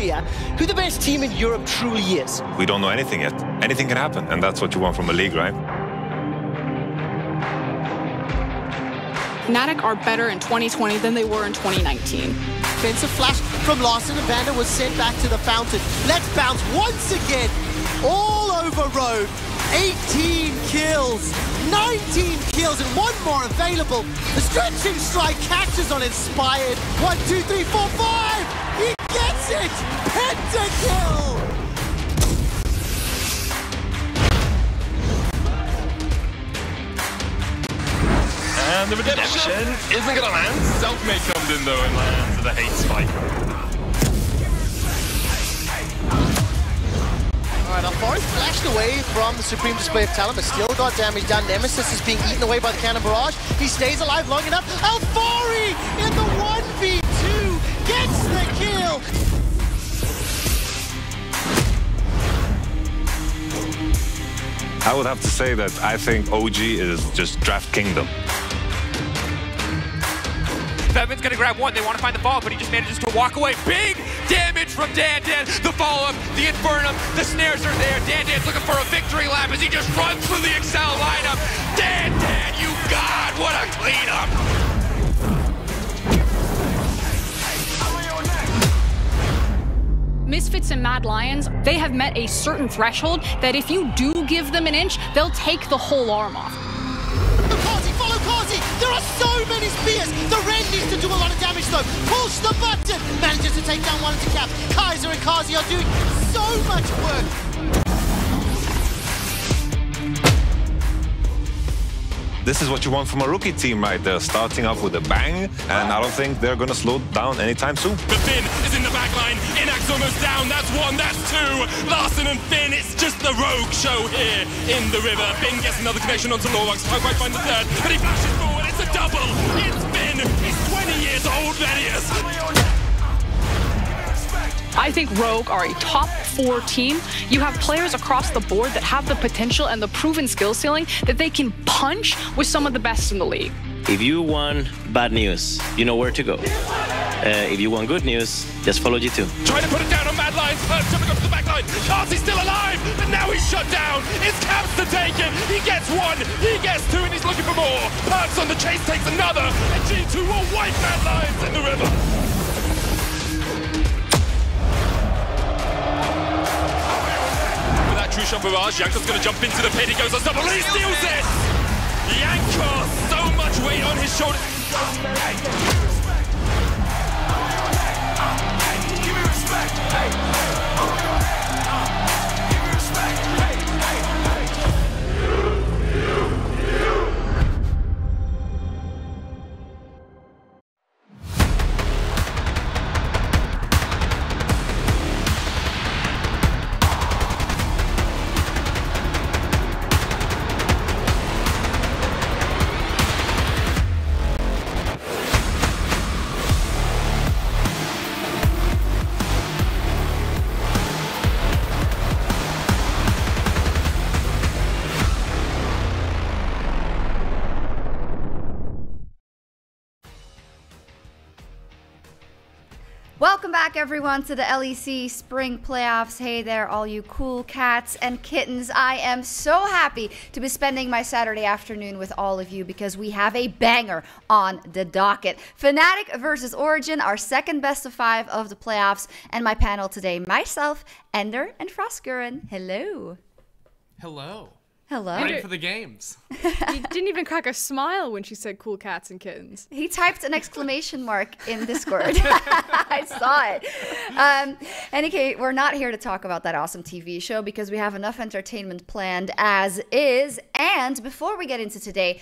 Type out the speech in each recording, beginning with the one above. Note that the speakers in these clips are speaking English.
clear who the best team in Europe truly is. We don't know anything yet. Anything can happen, and that's what you want from a league, right? Fnatic are better in 2020 than they were in 2019. Offensive flash from Larssen, and Vander was sent back to the fountain. Let's bounce once again. All over Rogue. 18 kills, 19 kills, and one more available. The stretching strike catches on Inspired. 1, 2, 3, 4, 5. He gets it. Pentakill. And the redemption isn't going to land. Selfmade comes in though and lands with a hate spike. Alright, Alphari flashed away from the supreme display of talent, but still got damage done. Nemesis is being eaten away by the cannon barrage. He stays alive long enough. Alphari in the 1v2 gets the kill. I would have to say that I think OG is just Draft Kingdom. Fevin's gonna grab one. They want to find the follow-up, but he just manages to walk away. Big damage from Dandan. The follow-up, the Infernum, the snares are there. Dandan's looking for a victory lap as he just runs through the Excel lineup. Dandan, you god, what a cleanup! Misfits and Mad Lions, they have met a certain threshold that if you do give them an inch, they'll take the whole arm off. Follow Carzzy! There are so many spears! The Ren needs to do a lot of damage though. Push the button! Manages to take down one of the caps. Kaiser and Carzzy are doing so much work. This is what you want from a rookie team right there, starting off with a bang, and I don't think they're gonna slow down anytime soon. But Finn is in the back line. Inax almost down. That's one, that's two. Larssen and Finn, it's just the rogue show here in the river. Finn gets another connection onto Lorwux. Can't quite find the third, but he flashes forward. It's a double. It's Finn. He's 20 years old, Venius. I think Rogue are a top 4 team. You have players across the board that have the potential and the proven skill ceiling that they can punch with some of the best in the league. If you want bad news, you know where to go. If you want good news, just follow G2. Trying to put it down on Mad Lions. Jumping up to the back line. Carzzy's still alive, but now he's shut down. It's Caps to take it. He gets one, he gets two, and he's looking for more. Perks on the chase takes another, and G2 will wipe Mad Lions in the river. True barrage. Jankos gonna jump into the pit. He goes on double. He steals it. Jankos, so much weight on his shoulders. Give me respect. Hey. Give me respect. Hey. Welcome back, everyone, to the LEC Spring Playoffs. Hey there, all you cool cats and kittens. I am so happy to be spending my Saturday afternoon with all of you because we have a banger on the docket. Fnatic versus Origen, our second best of 5 of the playoffs. And my panel today, myself, Ender, and Frostgurren. Hello. Hello. Hello. Ready for the games. He didn't even crack a smile when she said cool cats and kittens. He typed an exclamation mark in Discord. I saw it. Anyway, we're not here to talk about that awesome TV show because we have enough entertainment planned as is. And before we get into today,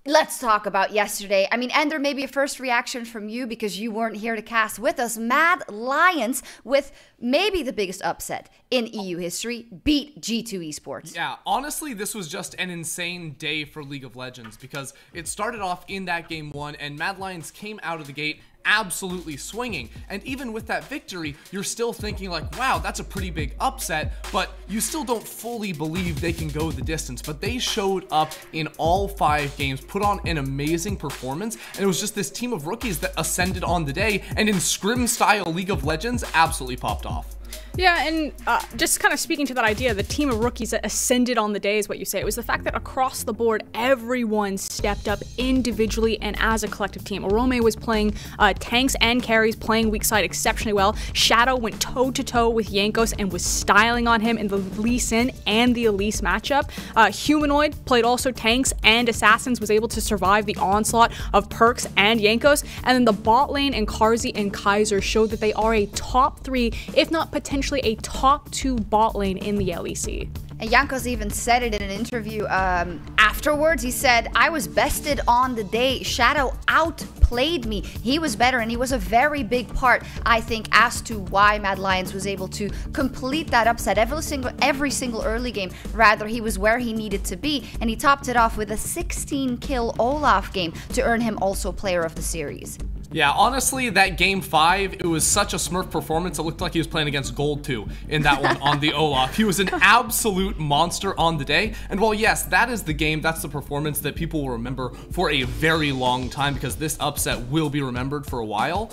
let's talk about yesterday. I mean, Ender, maybe a first reaction from you because you weren't here to cast with us. Mad Lions, with maybe the biggest upset in EU history, beat G2 Esports. Yeah, honestly, this was just an insane day for League of Legends because it started off in that game 1 and Mad Lions came out of the gate absolutely swinging. And even with that victory, you're still thinking like, wow, that's a pretty big upset, but you still don't fully believe they can go the distance. But they showed up in all 5 games, put on an amazing performance, and it was just this team of rookies that ascended on the day, and in scrim style League of Legends absolutely popped off. Yeah, and just kind of speaking to that idea, the team of rookies that ascended on the day is what you say. It was the fact that across the board, everyone stepped up individually and as a collective team. Orome was playing tanks and carries, playing weak side exceptionally well. Shadow went toe-to-toe with Jankos and was styling on him in the Lee Sin and the Elise matchup. Humanoid played also tanks and assassins, was able to survive the onslaught of Perks and Jankos. And then the bot lane and Carzzy and Kaiser showed that they are a top 3, if not potentially a top 2 bot lane in the LEC. And Jankos even said it in an interview afterwards. He said, I was bested on the day. Shadow outplayed me. He was better, and he was a very big part, I think, as to why Mad Lions was able to complete that upset. Every single early game, rather, he was where he needed to be, and he topped it off with a 16-kill Olaf game to earn him also Player of the Series. Yeah, honestly, that game 5, it was such a Smurf performance. It looked like he was playing against Gold 2 in that one on the Olaf. He was an absolute monster on the day. And while, yes, that is the game, that's the performance that people will remember for a very long time, because this upset will be remembered for a while.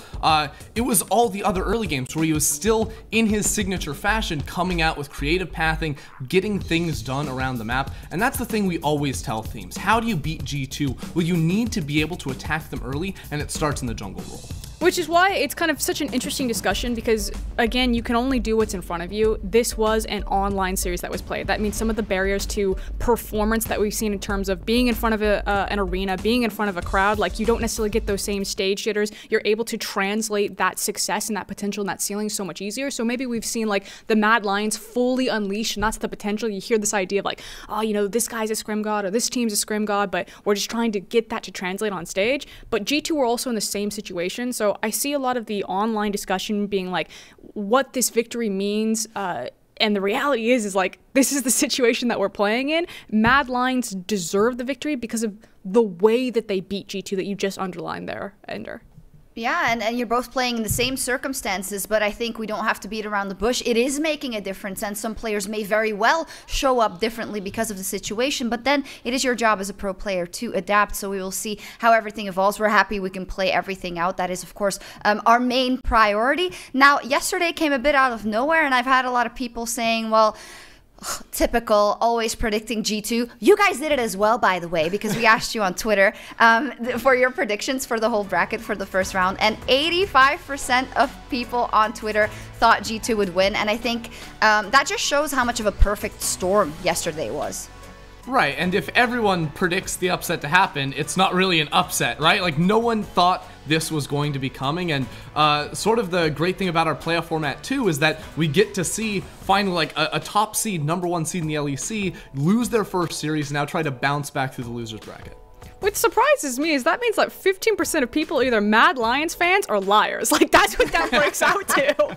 It was all the other early games where he was still in his signature fashion, coming out with creative pathing, getting things done around the map. And that's the thing we always tell teams. How do you beat G2? Well, you need to be able to attack them early, and it starts in the jungle role. Which is why it's kind of such an interesting discussion, because again, you can only do what's in front of you. This was an online series that was played. That means some of the barriers to performance that we've seen in terms of being in front of an arena, being in front of a crowd, like you don't necessarily get those same stage jitters. You're able to translate that success and that potential and that ceiling so much easier. So maybe we've seen like the Mad Lions fully unleashed, and that's the potential. You hear this idea of like, oh, you know, this guy's a scrim god or this team's a scrim god, but we're just trying to get that to translate on stage. But G2 were also in the same situation. So I see a lot of the online discussion being like what this victory means, and the reality is like this is the situation that we're playing in. Mad Lions deserve the victory because of the way that they beat G2 that you just underlined there, Ender. Yeah, and you're both playing in the same circumstances, but I think we don't have to beat around the bush. It is making a difference, and some players may very well show up differently because of the situation, but then it is your job as a pro player to adapt, so we will see how everything evolves. We're happy we can play everything out. That is, of course, our main priority. Now, yesterday came a bit out of nowhere, and I've had a lot of people saying, well, typical, always predicting G2. You guys did it as well, by the way, because we asked you on Twitter for your predictions for the whole bracket for the first round, and 85% of people on Twitter thought G2 would win, and I think that just shows how much of a perfect storm yesterday was. Right, and if everyone predicts the upset to happen, it's not really an upset, right? Like, no one thought this was going to be coming, and sort of the great thing about our playoff format too is that we get to see finally like a top seed, #1 seed in the LEC, lose their first series and now try to bounce back through the losers bracket. What surprises me is that means like 15% of people are either Mad Lions fans or liars. Like, that's what that breaks out to.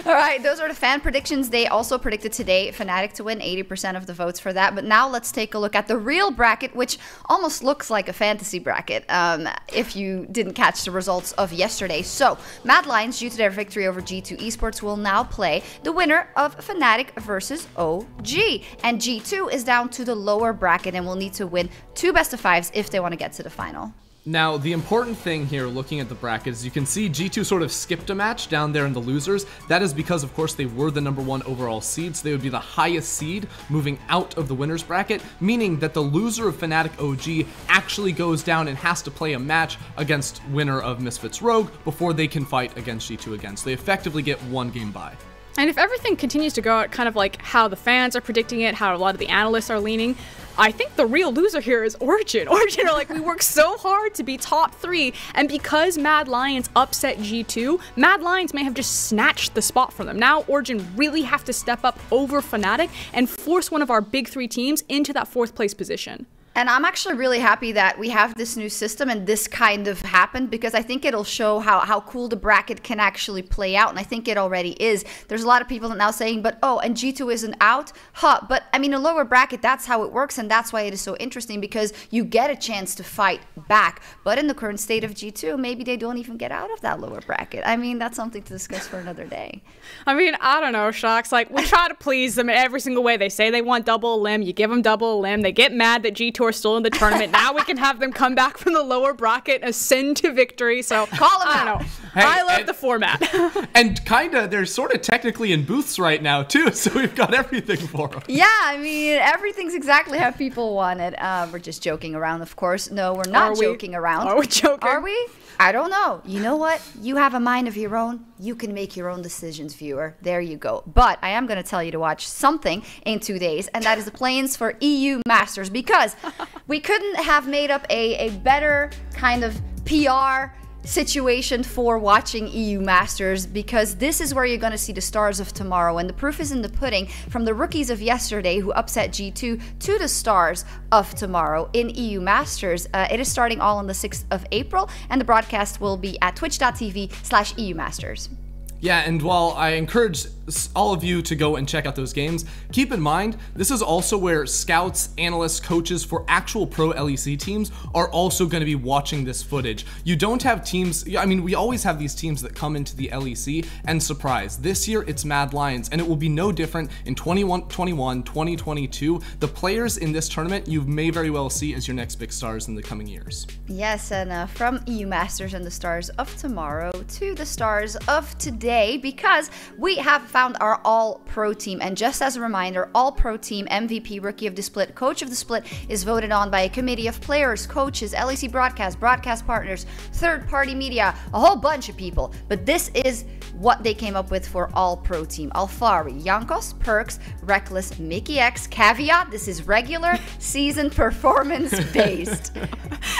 All right, those are the fan predictions. They also predicted today Fnatic to win, 80% of the votes for that. But now let's take a look at the real bracket, which almost looks like a fantasy bracket if you didn't catch the results of yesterday. So, Mad Lions, due to their victory over G2 Esports, will now play the winner of Fnatic versus OG. And G2 is down to the lower bracket and will need to win 2 best-of-5s if they want to get to the final. Now, the important thing here, looking at the bracket, is you can see G2 sort of skipped a match down there in the losers. That is because, of course, they were the #1 overall seed, so they would be the highest seed moving out of the winners bracket, meaning that the loser of Fnatic OG actually goes down and has to play a match against winner of Misfits Rogue before they can fight against G2 again. So they effectively get 1 game bye. And if everything continues to go out kind of like how the fans are predicting it, how a lot of the analysts are leaning, I think the real loser here is Origen. Origen are like, we worked so hard to be top 3, and because Mad Lions upset G2, Mad Lions may have just snatched the spot from them. Now Origen really have to step up over Fnatic and force one of our big 3 teams into that 4th place position. And I'm actually really happy that we have this new system and this kind of happened, because I think it'll show how cool the bracket can actually play out. And I think it already is. There's a lot of people now saying, but oh, and G2 isn't out? Huh. But I mean, a lower bracket, that's how it works. And that's why it is so interesting, because you get a chance to fight back. But in the current state of G2, maybe they don't even get out of that lower bracket. I mean, that's something to discuss for another day. I mean, I don't know, Shocks. Like, we try to please them in every single way. They say they want double limb. You give them double limb. They get mad that G2 are still in the tournament. Now we can have them come back from the lower bracket, ascend to victory. So call them I out. don't know. Hey, I love the format. And kinda, they're sort of technically in booths right now too, so we've got everything for them. Yeah, I mean, everything's exactly how people want it. We're just joking around, of course. No, we're not joking around. Are we joking? Are we? I don't know. You know what? You have a mind of your own. You can make your own decisions, viewer. There you go. But I am going to tell you to watch something in 2 days, and that is the play-ins for EU Masters, because we couldn't have made up a better kind of PR situation for watching EU Masters, because this is where you're going to see the stars of tomorrow, and the proof is in the pudding, from the rookies of yesterday who upset G2 to the stars of tomorrow in EU Masters. It is starting all on the 6th of April, and the broadcast will be at twitch.tv/EU Masters. Yeah, and while I encourage all of you to go and check out those games, keep in mind, this is also where scouts, analysts, coaches for actual pro LEC teams are also going to be watching this footage. You don't have teams, I mean, we always have these teams that come into the LEC and surprise. This year, it's Mad Lions, and it will be no different in 2021, 2022. The players in this tournament you may very well see as your next big stars in the coming years. Yes, and from EU Masters and the stars of tomorrow to the stars of today, because we have found our all-pro team. And just as a reminder, all-pro team MVP, Rookie of the Split, Coach of the Split is voted on by a committee of players, coaches, LEC broadcast partners, third-party media, a whole bunch of people. But this is what they came up with for all-pro team. Alphari, Jankos, Perks, Reckless, Mickey X, caveat, this is regular season performance-based.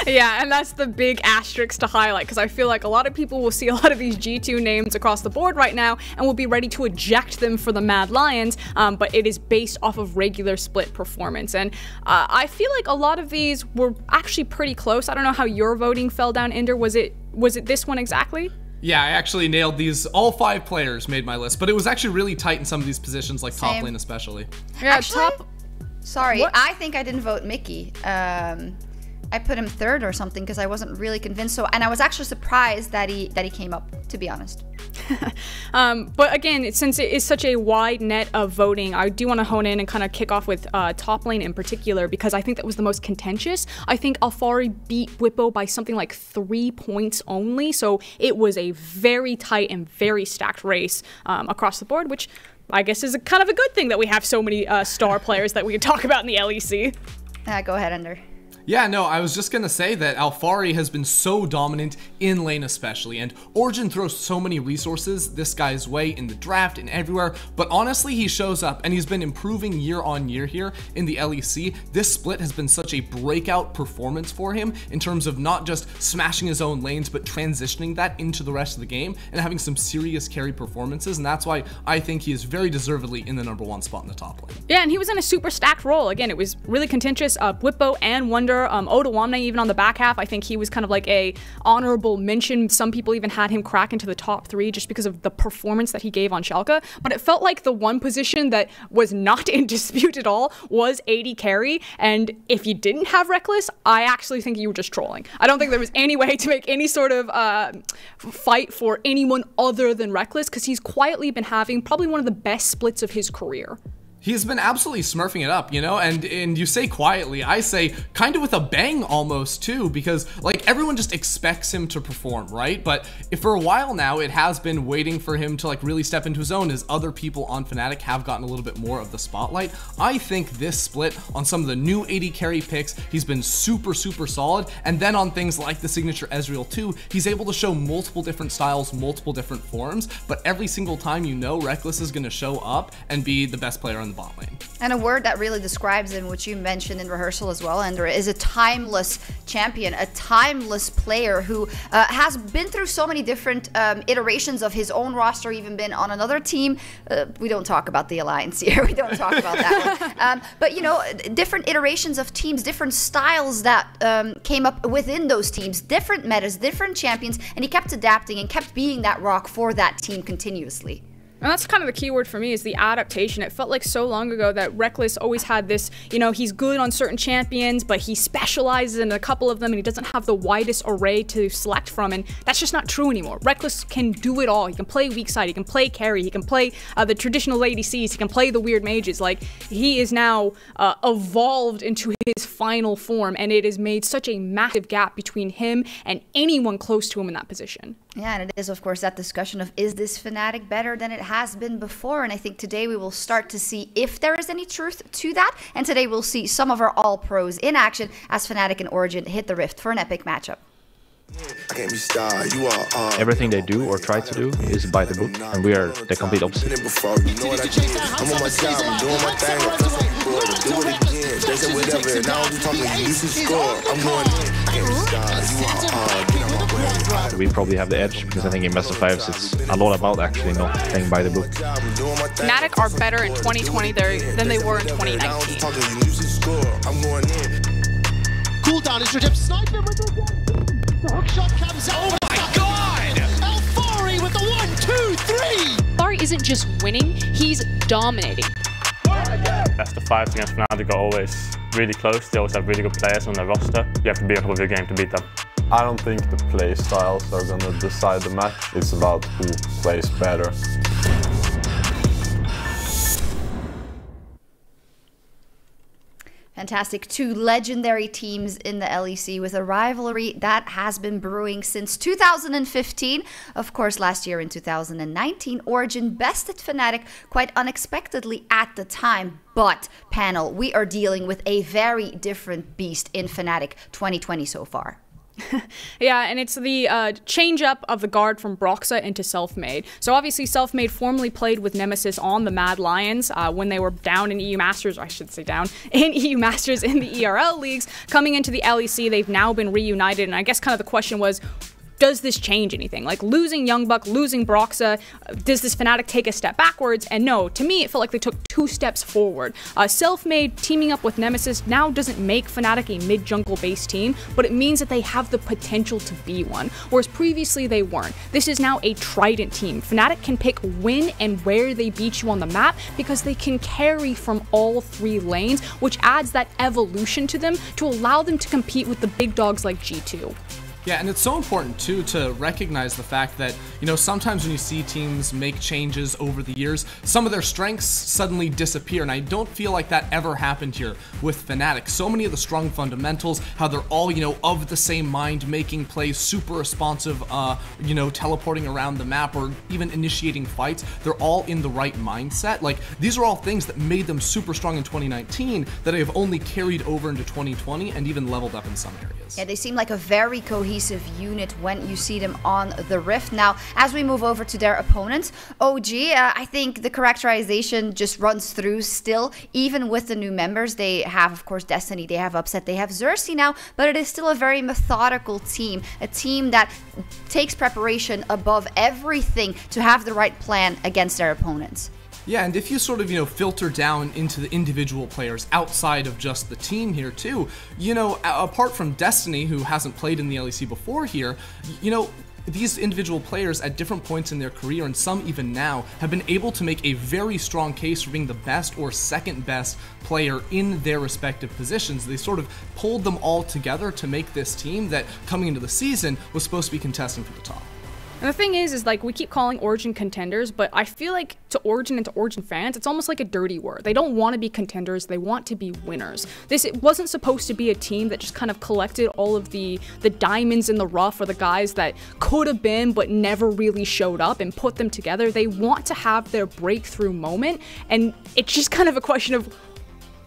Yeah, and that's the big asterisk to highlight, because I feel like a lot of people will see a lot of these G2 names across the board right now and will be ready to eject them for the Mad Lions, but it is based off of regular split performance. And I feel like a lot of these were actually pretty close. I don't know how your voting fell down, Ender. Was it this one exactly? Yeah, I actually nailed these. All 5 players made my list, but it was actually really tight in some of these positions, like top lane especially. Yeah, actually, sorry, what? I think I didn't vote Mickey. I put him 3rd or something because I wasn't really convinced. So, and I was actually surprised that he came up, to be honest. But again, since it is such a wide net of voting, I do want to hone in and kind of kick off with top lane in particular, because I think that was the most contentious. I think Alphari beat Whippo by something like 3 points only, so it was a very tight and very stacked race across the board, which I guess is kind of a good thing that we have so many star players that we can talk about in the LEC. Go ahead, Ender. Yeah, no, I was just gonna say that Alphari has been so dominant in lane especially, and Origen throws so many resources this guy's way in the draft and everywhere, but honestly he shows up and he's been improving year on year here in the LEC. This split has been such a breakout performance for him in terms of not just smashing his own lanes, but transitioning that into the rest of the game and having some serious carry performances, and that's why I think he is very deservedly in the #1 spot in the top lane. Yeah, and he was in a super stacked role. Again, it was really contentious. Whippo and Wonder, Odoamne even on the back half. I think he was kind of like a honorable mention. Some people even had him crack into the top 3 just because of the performance that he gave on Schalke. But it felt like the one position that was not in dispute at all was AD carry. And if you didn't have Reckless, I actually think you were just trolling. I don't think there was any way to make any sort of fight for anyone other than Reckless, because he's quietly been having probably one of the best splits of his career. He's been absolutely smurfing it up, you know, and you say quietly, I say kind of with a bang almost too, because like everyone just expects him to perform, right? But if for a while now, it has been waiting for him to like really step into his own as other people on Fnatic have gotten a little bit more of the spotlight. I think this split on some of the new AD carry picks, he's been super, super solid. And then on things like the signature Ezreal too, he's able to show multiple different styles, multiple different forms, but every single time you know Reckless is going to show up and be the best player on the bot lane. And a word that really describes him, which you mentioned in rehearsal as well, Ender, is a timeless champion, a timeless player who has been through so many different iterations of his own roster, even been on another team. We don't talk about the Alliance here. We don't talk about that one. But, you know, different iterations of teams, different styles that came up within those teams, different metas, different champions, and he kept adapting and kept being that rock for that team continuously. And that's kind of the key word for me, is the adaptation. It felt like so long ago that Rekkles always had this, you know, he's good on certain champions, but he specializes in a couple of them and he doesn't have the widest array to select from, and that's just not true anymore. Rekkles can do it all. He can play weak side, he can play carry, he can play the traditional ADCs, he can play the weird mages. Like, he is now evolved into his final form, and it has made such a massive gap between him and anyone close to him in that position. Yeah, and it is, of course, that discussion of, is this Fnatic better than it has been before? And I think today we will start to see if there is any truth to that. And today we'll see some of our all-pros in action as Fnatic and Origen hit the Rift for an epic matchup. Everything they do or try to do is by the book, and we are the complete opposite. I'm on my job, I'm doing my thing, I'm do it again, they say whatever, now I'm talking, you should score, I'm going in, we probably have the edge, because I think in Best of Fives it's a lot about actually not playing by the book. Fnatic are better in 2020 than they were in 2019. Cooldown is Rajib sniping with the hook shot comes out. Oh my god! Alphari with the 1, 2, 3! Alphari isn't just winning, he's dominating. Best of Fives against Fnatic are always really close. They always have really good players on their roster. You have to be on top of your game to beat them. I don't think the play styles are going to decide the match. It's about who plays better. Fantastic. Two legendary teams in the LEC with a rivalry that has been brewing since 2015. Of course, last year in 2019, Origen bested Fnatic quite unexpectedly at the time. But, panel, we are dealing with a very different beast in Fnatic 2020 so far. Yeah, and it's the change up of the guard from Broxah into Selfmade. So obviously Selfmade formerly played with Nemesis on the Mad Lions when they were down in EU Masters, or I should say down, in EU Masters in the ERL leagues. Coming into the LEC, they've now been reunited, and I guess kind of the question was, does this change anything? Like, losing Youngbuck, losing Broxah, does this Fnatic take a step backwards? And no, to me, it felt like they took 2 steps forward. Selfmade teaming up with Nemesis now doesn't make Fnatic a mid-jungle based team, but it means that they have the potential to be one, whereas previously they weren't. This is now a Trident team. Fnatic can pick when and where they beat you on the map because they can carry from all 3 lanes, which adds that evolution to them to allow them to compete with the big dogs like G2. Yeah, and it's so important, too, to recognize the fact that, you know, sometimes when you see teams make changes over the years, some of their strengths suddenly disappear, and I don't feel like that ever happened here with Fnatic. So many of the strong fundamentals, how they're all, you know, of the same mind, making plays, super responsive, you know, teleporting around the map, or even initiating fights, they're all in the right mindset. Like, these are all things that made them super strong in 2019 that have only carried over into 2020 and even leveled up in some areas. Yeah, they seem like a very cohesive unit when you see them on the Rift. Now, as we move over to their opponents, OG, I think the characterization just runs through still, even with the new members. They have, of course, Destiny, they have Upset, they have Xerxes now, but it is still a very methodical team, a team that takes preparation above everything to have the right plan against their opponents. Yeah, and if you sort of, you know, filter down into the individual players outside of just the team here too, you know, apart from Destiny, who hasn't played in the LEC before here, you know, these individual players at different points in their career, and some even now, have been able to make a very strong case for being the best or second best player in their respective positions. They sort of pulled them all together to make this team that, coming into the season, was supposed to be contesting for the top. And the thing is like, we keep calling Origen contenders, but I feel like to Origen and to Origen fans, it's almost like a dirty word. They don't want to be contenders, they want to be winners. It wasn't supposed to be a team that just kind of collected all of the diamonds in the rough, or the guys that could have been but never really showed up, and put them together. They want to have their breakthrough moment, and it's just kind of a question of,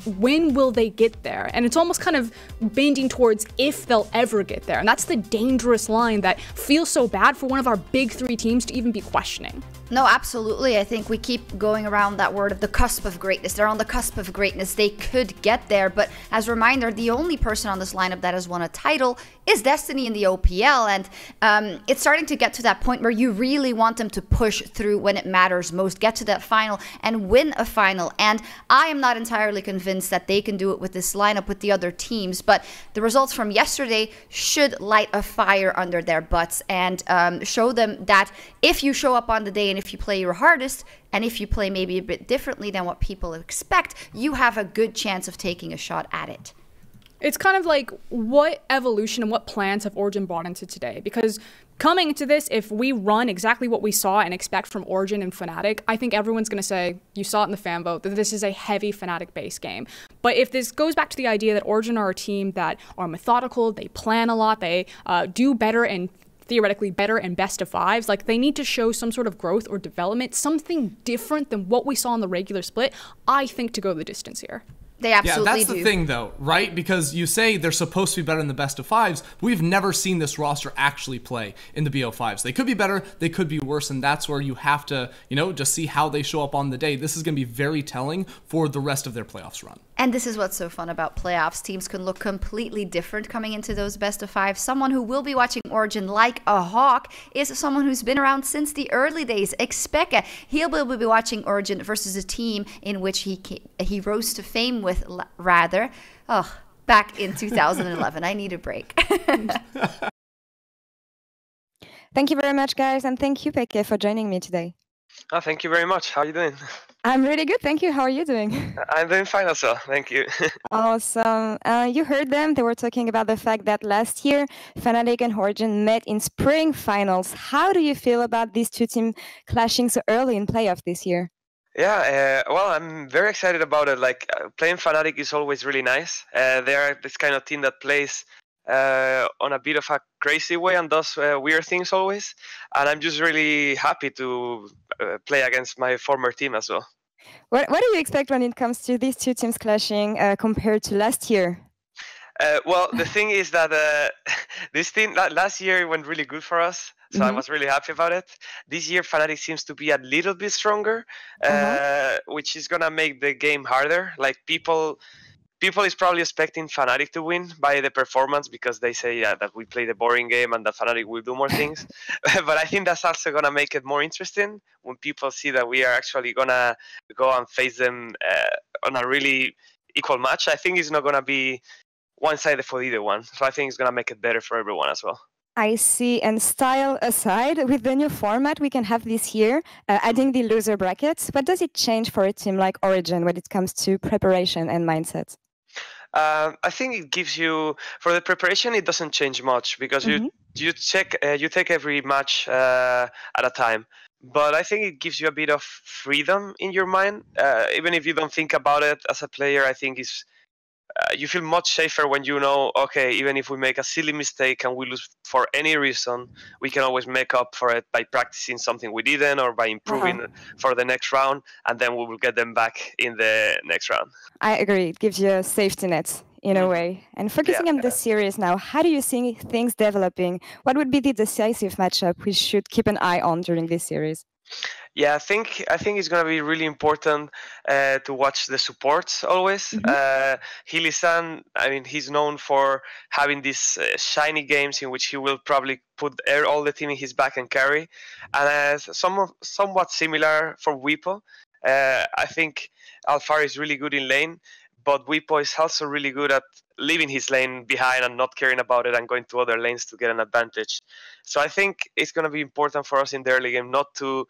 when will they get there? And it's almost kind of bending towards if they'll ever get there. And that's the dangerous line that feels so bad for one of our big three teams to even be questioning. No, absolutely. I think we keep going around that word of the cusp of greatness. They're on the cusp of greatness. They could get there. But as a reminder, the only person on this lineup that has won a title is Destiny in the OPL. And it's starting to get to that point where you really want them to push through when it matters most, get to that final and win a final. And I am not entirely convinced that they can do it with this lineup with the other teams. But the results from yesterday should light a fire under their butts and show them that if you show up on the day and if you play your hardest, and if you play maybe a bit differently than what people expect, you have a good chance of taking a shot at it. It's kind of like, what evolution and what plans have Origen brought into today? Because coming into this, if we run exactly what we saw and expect from Origen and Fnatic, I think everyone's going to say, you saw it in the fan vote, that this is a heavy Fnatic-based game. But if this goes back to the idea that Origen are a team that are methodical, they plan a lot, they do better and theoretically better and best of fives, like they need to show some sort of growth or development, something different than what we saw in the regular split, I think, to go the distance here. They absolutely do. Yeah, that's the thing, though, right? Because you say they're supposed to be better in the best of fives, but we've never seen this roster actually play in the BO5s. They could be better, they could be worse, and that's where you have to, just see how they show up on the day. This is going to be very telling for the rest of their playoffs run. And this is what's so fun about playoffs. Teams can look completely different coming into those best of five. Someone who will be watching Origen like a hawk is someone who's been around since the early days, Xpeke. He will be watching Origen versus a team in which he rose to fame with, rather. Oh, back in 2011. I need a break. Thank you very much, guys. And thank you, Peke, for joining me today. Oh, thank you very much. How are you doing? I'm really good, thank you. How are you doing? I'm doing fine also, thank you. Awesome. You heard them. They were talking about the fact that last year, Fnatic and Origen met in spring finals. How do you feel about these two teams clashing so early in playoff this year? Yeah, well, I'm very excited about it. Playing Fnatic is always really nice. They are this kind of team that plays on a bit of a crazy way and does weird things always. And I'm just really happy to play against my former team as well. What do you expect when it comes to these two teams clashing compared to last year? Well, the thing is that this team last year went really good for us. So I was really happy about it. This year, Fnatic seems to be a little bit stronger, which is going to make the game harder. People is probably expecting Fnatic to win by the performance because they say that we play the boring game and that Fnatic will do more things. But I think that's also going to make it more interesting when people see that we are actually going to go and face them on a really equal match. I think it's not going to be one-sided for either one. So I think it's going to make it better for everyone as well. I see. And style aside, with the new format we can have this year, adding the loser brackets, what does it change for a team like Origen when it comes to preparation and mindset? I think it gives you, for the preparation, it doesn't change much because you take every match at a time. But I think it gives you a bit of freedom in your mind, even if you don't think about it as a player. I think you feel much safer when you know, okay, even if we make a silly mistake and we lose for any reason, we can always make up for it by practicing something we didn't or by improving for the next round, and then we will get them back in the next round. I agree. It gives you a safety net in a way. And focusing on the series now, how do you see things developing? What would be the decisive matchup we should keep an eye on during this series? Yeah, I think it's going to be really important to watch the supports always. Hili-san, I mean, he's known for having these shiny games in which he will probably put all the team in his back and carry. And somewhat similar for Bwipo. I think Alphari is really good in lane, but Bwipo is also really good at leaving his lane behind and not caring about it and going to other lanes to get an advantage. So I think it's going to be important for us in the early game not to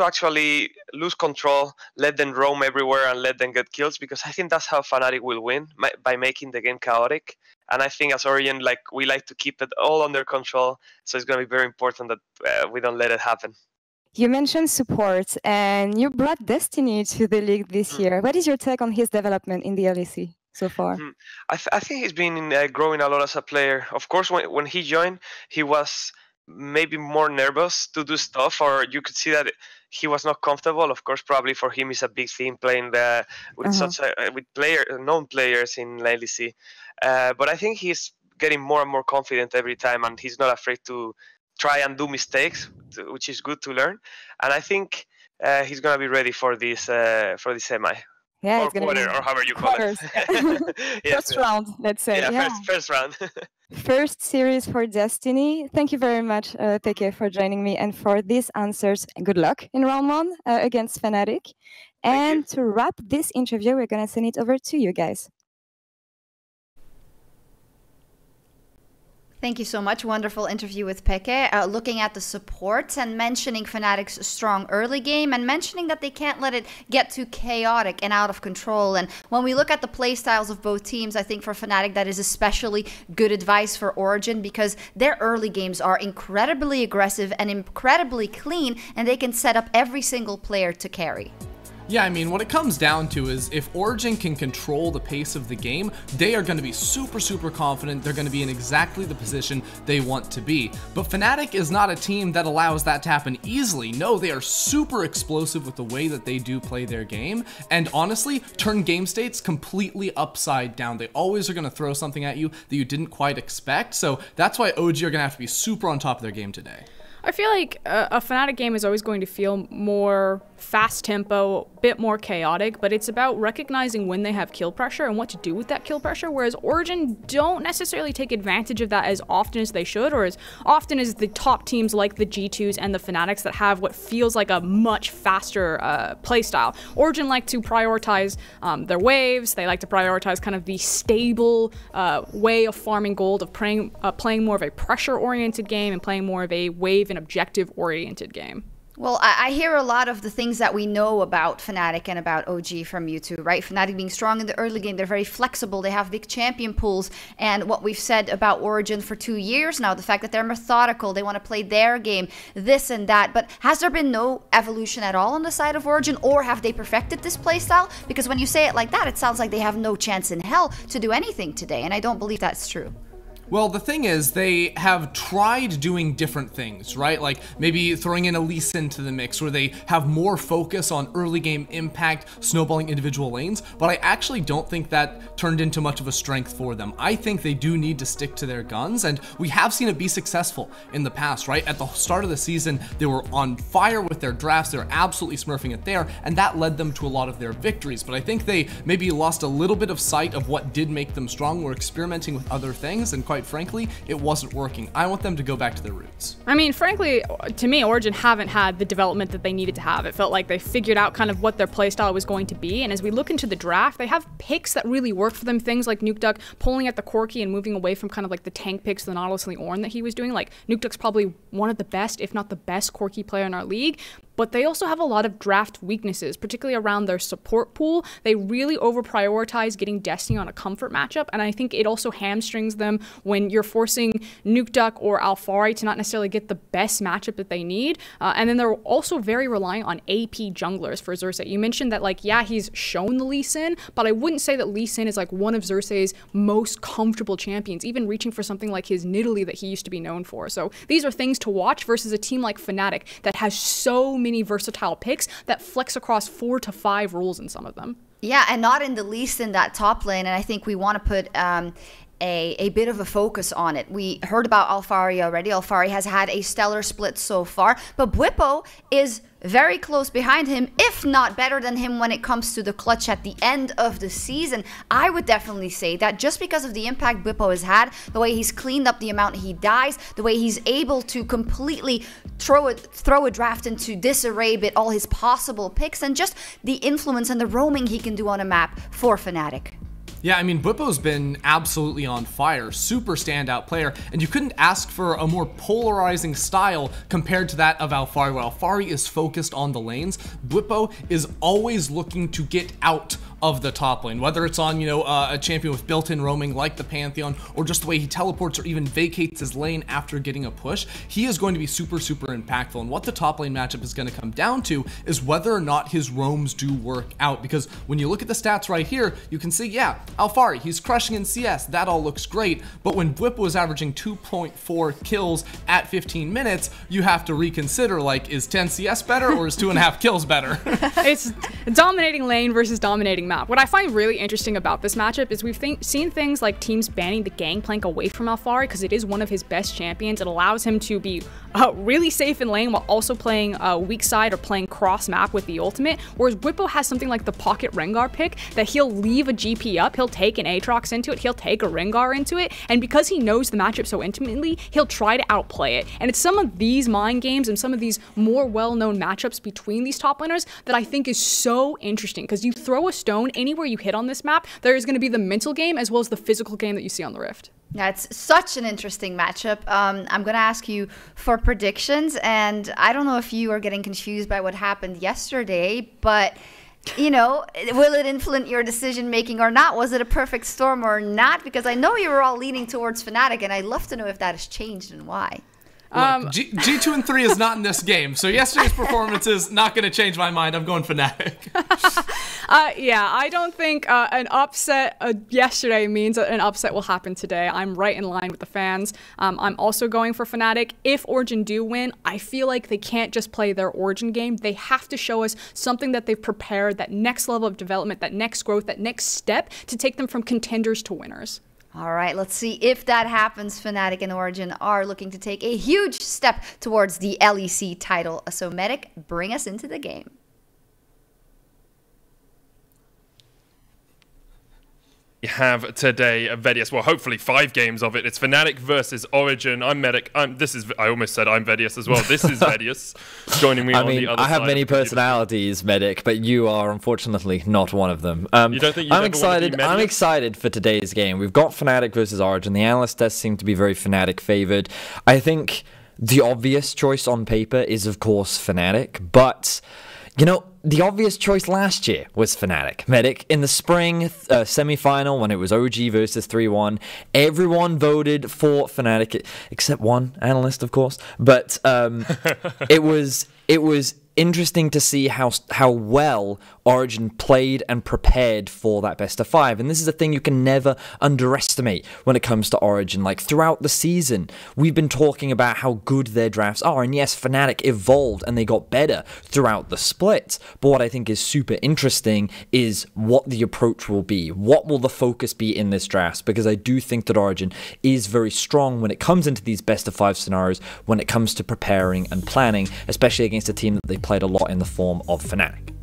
actually lose control, let them roam everywhere and let them get kills, because I think that's how Fnatic will win, by making the game chaotic. And I think as Origen, we like to keep it all under control, so it's going to be very important that we don't let it happen. You mentioned support, and you brought Destiny to the league this year. What is your take on his development in the LEC so far? I think he's been growing a lot as a player. Of course, when he joined, he was maybe more nervous to do stuff, or you could see that he was not comfortable. Of course, probably for him it's a big thing playing with known players in LEC. But I think he's getting more and more confident every time, and he's not afraid to try and do mistakes, which is good to learn. And I think he's gonna be ready for this semi. Yeah, or quarter, or however you call it. First round, let's say. Yeah, first round. First series for Destiny. Thank you very much, Peke, for joining me and for these answers. Good luck in round 1 against Fnatic. And to wrap this interview, we're going to send it over to you guys. Thank you so much. Wonderful interview with Peke. Looking at the supports and mentioning Fnatic's strong early game and mentioning that they can't let it get too chaotic and out of control. And when we look at the play styles of both teams, I think for Fnatic that is especially good advice for Origen, because their early games are incredibly aggressive and incredibly clean, and they can set up every single player to carry. Yeah, I mean, what it comes down to is if Origen can control the pace of the game, they are going to be super confident. They're going to be in exactly the position they want to be. But Fnatic is not a team that allows that to happen easily. No, they are super explosive with the way that they do play their game, and honestly, turn game states completely upside down. They always are going to throw something at you that you didn't quite expect, so that's why OG are going to have to be super on top of their game today. I feel like a Fnatic game is always going to feel more fast tempo, a bit more chaotic, but it's about recognizing when they have kill pressure and what to do with that kill pressure, whereas Origen don't necessarily take advantage of that as often as they should, or as often as the top teams like the G2s and the Fnatics that have what feels like a much faster playstyle. Origen like to prioritize their waves, they like to prioritize kind of the stable way of farming gold, of playing more of a pressure-oriented game and playing more of a wave and objective-oriented game. Well, I hear a lot of the things that we know about Fnatic and about OG from you two, right? Fnatic being strong in the early game, they're very flexible, they have big champion pools, and what we've said about Origen for 2 years now, the fact that they're methodical, they want to play their game, this and that, but has there been no evolution at all on the side of Origen, or have they perfected this playstyle? Because when you say it like that, it sounds like they have no chance in hell to do anything today, and I don't believe that's true. Well, the thing is, they have tried doing different things, right? Like maybe throwing in a Lee Sin to the mix where they have more focus on early game impact, snowballing individual lanes, but I actually don't think that turned into much of a strength for them. I think they do need to stick to their guns, and we have seen it be successful in the past, right? At the start of the season, they were on fire with their drafts, they were absolutely smurfing it there, and that led them to a lot of their victories, but I think they maybe lost a little bit of sight of what did make them strong, were experimenting with other things, and quite frankly, it wasn't working. I want them to go back to their roots. I mean, frankly, to me, Origen haven't had the development that they needed to have. It felt like they figured out kind of what their playstyle was going to be, and as we look into the draft, they have picks that really work for them. Things like Nukeduck pulling at the Corki and moving away from kind of like the tank picks, the Nautilus and the Ornn that he was doing. Like, Nukeduck's probably one of the best, if not the best, Corki player in our league. But they also have a lot of draft weaknesses, particularly around their support pool. They really over-prioritize getting Destiny on a comfort matchup, and I think it also hamstrings them when you're forcing Nukeduck or Alphari to not necessarily get the best matchup that they need. And then they're also very reliant on AP junglers for Xerxe. You mentioned that, like, yeah, he's shown the Lee Sin, but I wouldn't say that Lee Sin is like one of Xerxe's most comfortable champions, even reaching for something like his Nidalee that he used to be known for. So these are things to watch versus a team like Fnatic that has so many versatile picks that flex across 4 to 5 roles in some of them. Yeah, and not in the least in that top lane, and I think we want to put a bit of a focus on it. We heard about Alphari already. Alphari has had a stellar split so far, but Bwipo is very close behind him, if not better than him when it comes to the clutch at the end of the season. I would definitely say that just because of the impact Bwipo has had, the way he's cleaned up the amount he dies, the way he's able to completely throw a draft into disarray, bit all his possible picks, and just the influence and the roaming he can do on a map for Fnatic. Yeah, I mean, Bwipo's been absolutely on fire, super standout player, and you couldn't ask for a more polarizing style compared to that of Alphari, where Alphari is focused on the lanes. Bwipo is always looking to get out of the top lane, whether it's on, a champion with built-in roaming like the Pantheon, or just the way he teleports or even vacates his lane after getting a push. He is going to be super, super impactful. And what the top lane matchup is going to come down to is whether or not his roams do work out. Because when you look at the stats right here, you can see, yeah, Alphari, he's crushing in CS. That all looks great. But when Bwipo is averaging 2.4 kills at 15 minutes, you have to reconsider, like, is 10 CS better or is 2.5 kills better? It's dominating lane versus dominating map. What I find really interesting about this matchup is we've seen things like teams banning the Gangplank away from Alphari because it is one of his best champions. It allows him to be really safe in lane while also playing weak side or playing cross map with the ultimate, whereas Bwipo has something like the Pocket Rengar pick that he'll leave a GP up, he'll take an Aatrox into it, he'll take a Rengar into it, and because he knows the matchup so intimately, he'll try to outplay it. And it's some of these mind games and some of these more well-known matchups between these top laners that I think is so interesting, because you throw a stone anywhere you hit on this map, there is going to be the mental game as well as the physical game that you see on the Rift. Yeah, it's such an interesting matchup. I'm going to ask you for predictions, and I don't know if you are getting confused by what happened yesterday, but, will it influence your decision-making or not? Was it a perfect storm or not? Because I know you were all leaning towards Fnatic, and I'd love to know if that has changed and why. Look, G2 and 3 is not in this game, so yesterday's performance is not going to change my mind. I'm going Fnatic. Yeah, I don't think an upset yesterday means that an upset will happen today. I'm right in line with the fans. I'm also going for Fnatic. If Origen do win, I feel like they can't just play their Origen game. They have to show us something that they've prepared, that next level of development, that next growth, that next step to take them from contenders to winners. All right, let's see if that happens. Fnatic and Origen are looking to take a huge step towards the LEC title. So Medic, bring us into the game. You have today Vedius. Well, hopefully 5 games of it. It's Fnatic versus Origen. I'm Medic. I almost said I'm Vedius as well. This is Vedius joining me on the other side. I have many personalities, Medic, but you are unfortunately not one of them. You don't think you I'm excited. I'm excited for today's game. We've got Fnatic versus Origen. The analyst does seem to be very Fnatic favored. I think the obvious choice on paper is, of course, Fnatic, but the obvious choice last year was Fnatic. Medic, in the spring semi-final when it was OG versus 3-1, everyone voted for Fnatic, except one analyst, of course. But it was interesting to see how well Origen played and prepared for that best of 5. And this is a thing you can never underestimate when it comes to Origen. Like, throughout the season, we've been talking about how good their drafts are. And yes, Fnatic evolved and they got better throughout the split. But what I think is super interesting is what the approach will be. What will the focus be in this draft? Because I do think that Origen is very strong when it comes into these best of 5 scenarios, when it comes to preparing and planning, especially against a team that they played a lot in the form of Fnatic.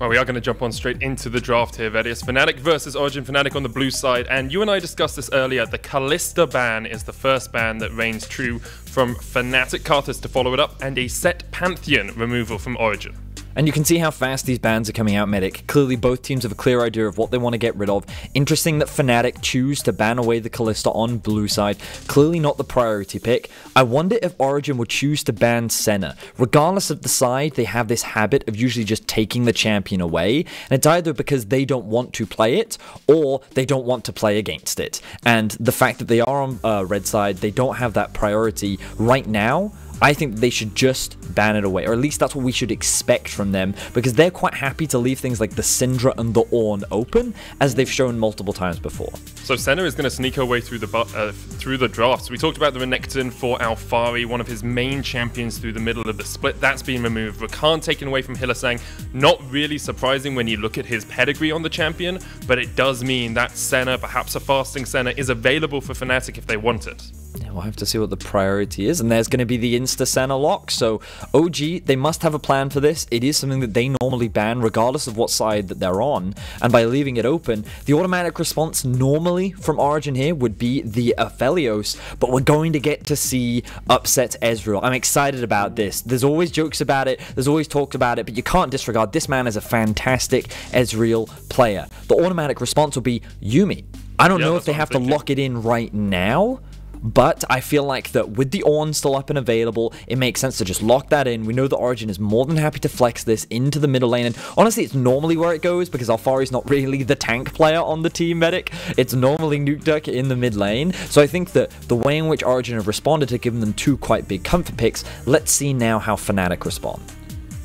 Well, we are going to jump on straight into the draft here, Vedius. Fnatic versus Origen. Fnatic on the blue side, and you and I discussed this earlier. The Kalista ban is the first ban that reigns true from Fnatic. Karthus to follow it up, and a Set Pantheon removal from Origen. And you can see how fast these bans are coming out, Medic. Clearly, both teams have a clear idea of what they want to get rid of. Interesting that Fnatic choose to ban away the Kalista on blue side. Clearly not the priority pick. I wonder if Origen would choose to ban Senna. Regardless of the side, they have this habit of usually just taking the champion away. And it's either because they don't want to play it, or they don't want to play against it. And the fact that they are on red side, they don't have that priority right now. I think they should just ban it away, or at least that's what we should expect from them, because they're quite happy to leave things like the Syndra and the Ornn open, as they've shown multiple times before. So Senna is going to sneak her way through the drafts. We talked about the Renekton for Alphari, one of his main champions through the middle of the split. That's been removed. Rakan taken away from Hylissang. Not really surprising when you look at his pedigree on the champion, but it does mean that Senna, perhaps a fasting Senna, is available for Fnatic if they want it. Yeah, we'll have to see what the priority is, and there's going to be the Insta-Senna lock, so OG, they must have a plan for this. It is something that they normally ban, regardless of what side that they're on, and by leaving it open, the automatic response normally from Origen here would be the Aphelios, but we're going to get to see upset Ezreal. I'm excited about this. There's always jokes about it, there's always talk about it, but you can't disregard this man as a fantastic Ezreal player. The automatic response will be Yuumi. I don't know if they have to lock it in right now, but I feel like that with the Ornn still up and available, it makes sense to just lock that in. We know that Origen is more than happy to flex this into the middle lane, and honestly, it's normally where it goes because Alphari's not really the tank player on the team, Medic. It's normally Nukeduck in the mid lane, so I think that the way in which Origen have responded to giving them two quite big comfort picks, let's see now how Fnatic respond.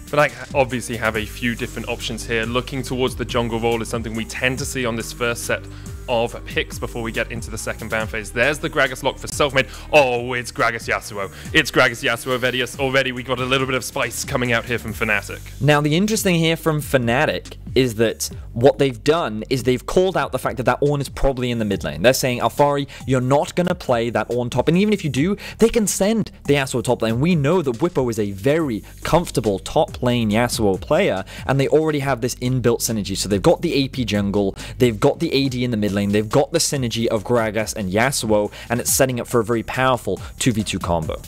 Fnatic obviously have a few different options here. Looking towards the jungle role is something we tend to see on this first set of picks before we get into the second ban phase. There's the Gragas lock for self-made. Oh, it's Gragas Yasuo. It's Gragas Yasuo Vedius. Already we got a little bit of spice coming out here from Fnatic. Now, the interesting here from Fnatic is that what they've done is they've called out the fact that that Ornn is probably in the mid lane. They're saying, Alphari, you're not going to play that Ornn top, and even if you do, they can send the Yasuo top lane. We know that Bwipo is a very comfortable top lane Yasuo player, and they already have this inbuilt synergy. So they've got the AP jungle, they've got the AD in the mid lane, they've got the synergy of Gragas and Yasuo, and it's setting up for a very powerful 2v2 combo.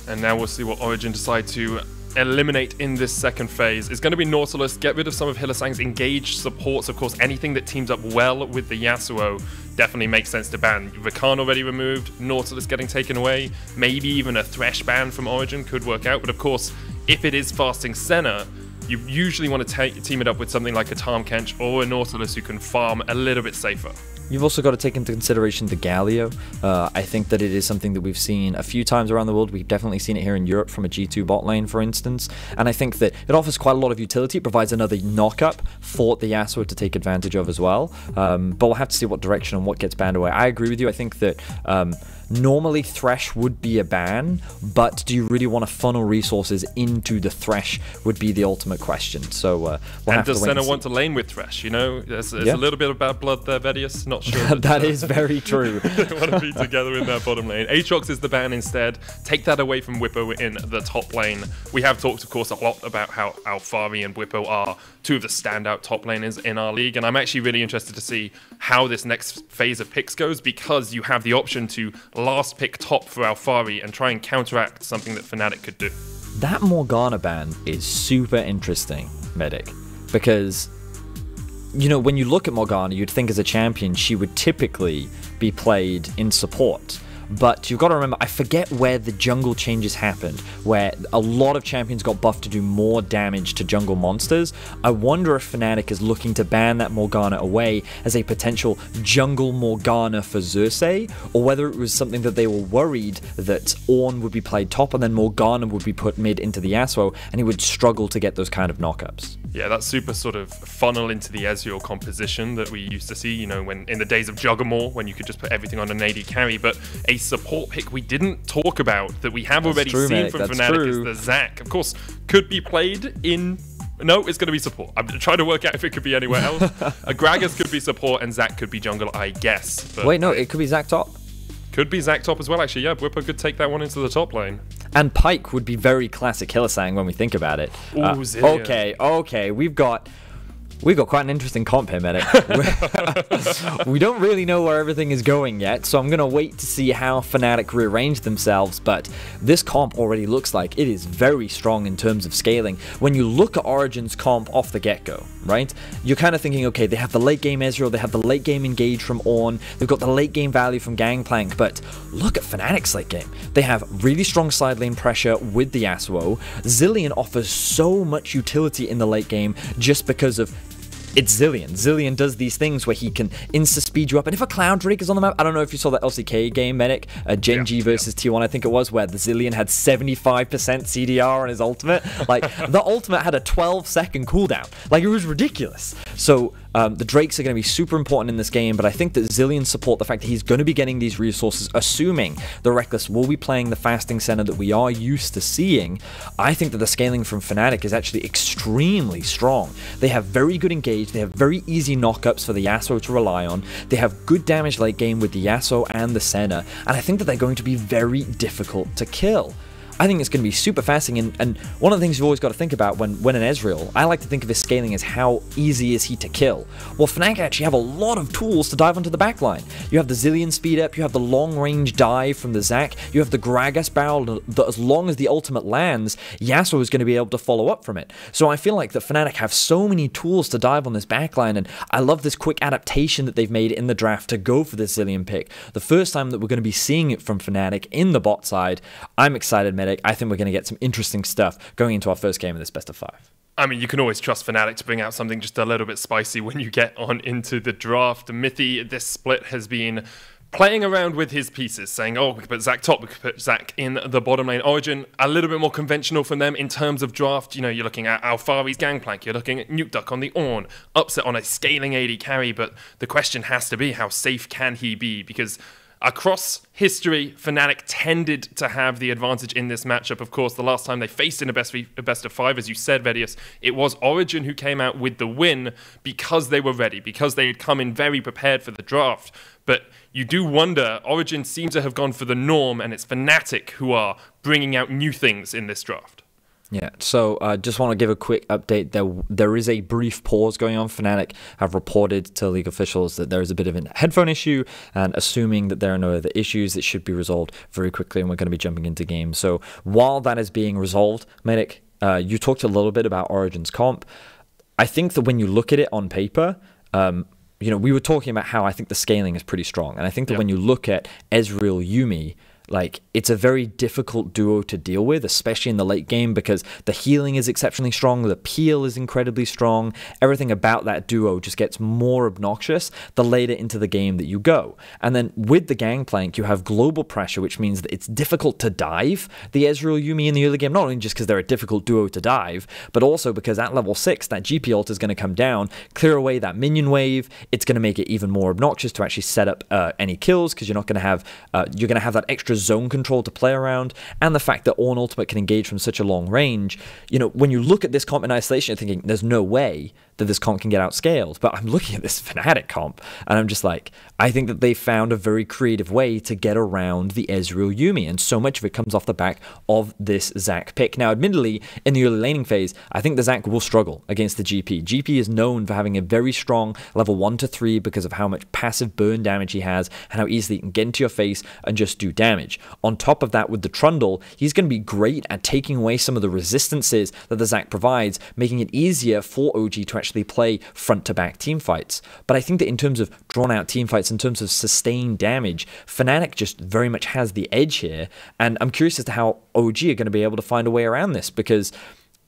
And now we'll see what Origen decide to eliminate in this second phase. It's going to be Nautilus, get rid of some of Hylissang's engaged supports. Of course, anything that teams up well with the Yasuo definitely makes sense to ban. Rakan already removed, Nautilus getting taken away, maybe even a Thresh ban from Origen could work out, but of course, if it is fasting Senna, you usually want to team it up with something like a Tahm Kench or a Nautilus who can farm a little bit safer. You've also got to take into consideration the Galio. I think that it is something that we've seen a few times around the world. We've definitely seen it here in Europe from a G2 bot lane, for instance. And I think that it offers quite a lot of utility. It provides another knock-up for the Yasuo to take advantage of as well. But we'll have to see what direction and what gets banned away. I agree with you. I think that normally Thresh would be a ban, but do you really want to funnel resources into the Thresh would be the ultimate question. So we'll have to wait. And does Senna want to lane with Thresh? You know, there's a little bit of bad blood there, Vedius. Not sure. That is very true. They want to be together in that bottom lane. Aatrox is the ban instead. Take that away from Bwipo in the top lane. We have talked, of course, a lot about how Alphari and Bwipo are two of the standout top laners in our league, and I'm actually really interested to see how this next phase of picks goes, because you have the option to last pick top for Alphari and try and counteract something that Fnatic could do. That Morgana ban is super interesting, Medic, because, you know, when you look at Morgana, you'd think as a champion she would typically be played in support. But you've got to remember, I forget where the jungle changes happened, where a lot of champions got buffed to do more damage to jungle monsters. I wonder if Fnatic is looking to ban that Morgana away as a potential jungle Morgana for Xerxes, or whether it was something that they were worried that Ornn would be played top and then Morgana would be put mid into the Yasuo, and he would struggle to get those kind of knockups. Yeah, that super sort of funnel into the Ezreal composition that we used to see, you know, when in the days of Juggermore, when you could just put everything on an AD carry. But a support pick we didn't talk about that we have already seen from Fnatic is the Zac. Of course, could be played in... No, it's going to be support. I'm trying to work out if it could be anywhere else. Gragas could be support and Zac could be jungle, I guess. But wait, no, it could be Zac top. Could be Zac top as well, actually. Yeah, Bwipo could take that one into the top lane. And Pyke would be very classic Hylissang when we think about it. Ooh, okay, we've got quite an interesting comp here, Medic. We don't really know where everything is going yet, so I'm going to wait to see how Fnatic rearrange themselves, but this comp already looks like it is very strong in terms of scaling. When you look at Origen's comp off the get-go, right, you're kind of thinking, okay, they have the late game Ezreal, they have the late game Engage from Ornn, they've got the late game value from Gangplank, but look at Fnatic's late game. They have really strong side lane pressure with the Yasuo. Zilean offers so much utility in the late game just because of it's Zilean. Zilean does these things where he can insta-speed you up. And if a Cloud Drake is on the map, I don't know if you saw that LCK game, Medic, Gen.G versus T1, I think it was, where the Zilean had 75% CDR on his ultimate. Like, the ultimate had a 12-second cooldown. Like, it was ridiculous. So, the Drakes are going to be super important in this game, but I think that Zilean support the fact that he's going to be getting these resources, assuming the Rekkles will be playing the fasting Senna that we are used to seeing. I think that the scaling from Fnatic is actually extremely strong. They have very good engage, they have very easy knockups for the Yasuo to rely on, they have good damage late game with the Yasuo and the Senna, and I think that they're going to be very difficult to kill. I think it's going to be super fascinating. And one of the things you've always got to think about when an Ezreal, I like to think of his scaling as how easy is he to kill. Well, Fnatic actually have a lot of tools to dive onto the backline. You have the Zilean speed up, you have the long range dive from the Zac, you have the Gragas barrel that as long as the ultimate lands, Yasuo is going to be able to follow up from it. So I feel like that Fnatic have so many tools to dive on this backline, and I love this quick adaptation that they've made in the draft to go for this Zilean pick. The first time that we're going to be seeing it from Fnatic in the bot side. I'm excited, Medic. I think we're going to get some interesting stuff going into our first game of this best of 5. I mean, you can always trust Fnatic to bring out something just a little bit spicy when you get on into the draft. Mithy, this split has been playing around with his pieces, saying, oh, we could put Zac top, we could put Zac in the bottom lane. Origen, a little bit more conventional from them in terms of draft. You know, you're looking at Alphari's Gangplank, you're looking at Nukeduck on the Ornn, Upset on a scaling AD carry, but the question has to be, how safe can he be? Because across history, Fnatic tended to have the advantage in this matchup. Of course, the last time they faced in a best of 5, as you said, Vedius, it was Origen who came out with the win because they were ready, because they had come in very prepared for the draft. But you do wonder, Origen seems to have gone for the norm, and it's Fnatic who are bringing out new things in this draft. Yeah, so just want to give a quick update. There is a brief pause going on. Fnatic have reported to league officials that there is a bit of a headphone issue, and assuming that there are no other issues, it should be resolved very quickly, and we're going to be jumping into game. So while that is being resolved, Medic, you talked a little bit about Origen's comp. I think that when you look at it on paper, you know, we were talking about how I think the scaling is pretty strong, and I think that when you look at Ezreal Yuumi, like, it's a very difficult duo to deal with, especially in the late game, because the healing is exceptionally strong, the peel is incredibly strong, everything about that duo just gets more obnoxious the later into the game that you go. And then with the Gangplank, you have global pressure, which means that it's difficult to dive the Ezreal Yuumi in the early game, not only just because they're a difficult duo to dive, but also because at level 6, that GP ult is going to come down, clear away that minion wave, it's going to make it even more obnoxious to actually set up any kills, because you're not going to have, you're going to have that extra zone control to play around, and the fact that Ornn Ultimate can engage from such a long range. You know, when you look at this comp in isolation, you're thinking there's no way that this comp can get outscaled. But I'm looking at this Fnatic comp, and I'm just like, I think that they found a very creative way to get around the Ezreal Yuumi, and so much of it comes off the back of this Zac pick. Now, admittedly, in the early laning phase, I think the Zac will struggle against the GP. GP is known for having a very strong level 1 to 3 because of how much passive burn damage he has, and how easily he can get into your face and just do damage. On top of that, with the Trundle, he's going to be great at taking away some of the resistances that the Zac provides, making it easier for OG to actually play front-to-back teamfights. But I think that in terms of drawn-out teamfights, in terms of sustained damage, Fnatic just very much has the edge here, and I'm curious as to how OG are going to be able to find a way around this, because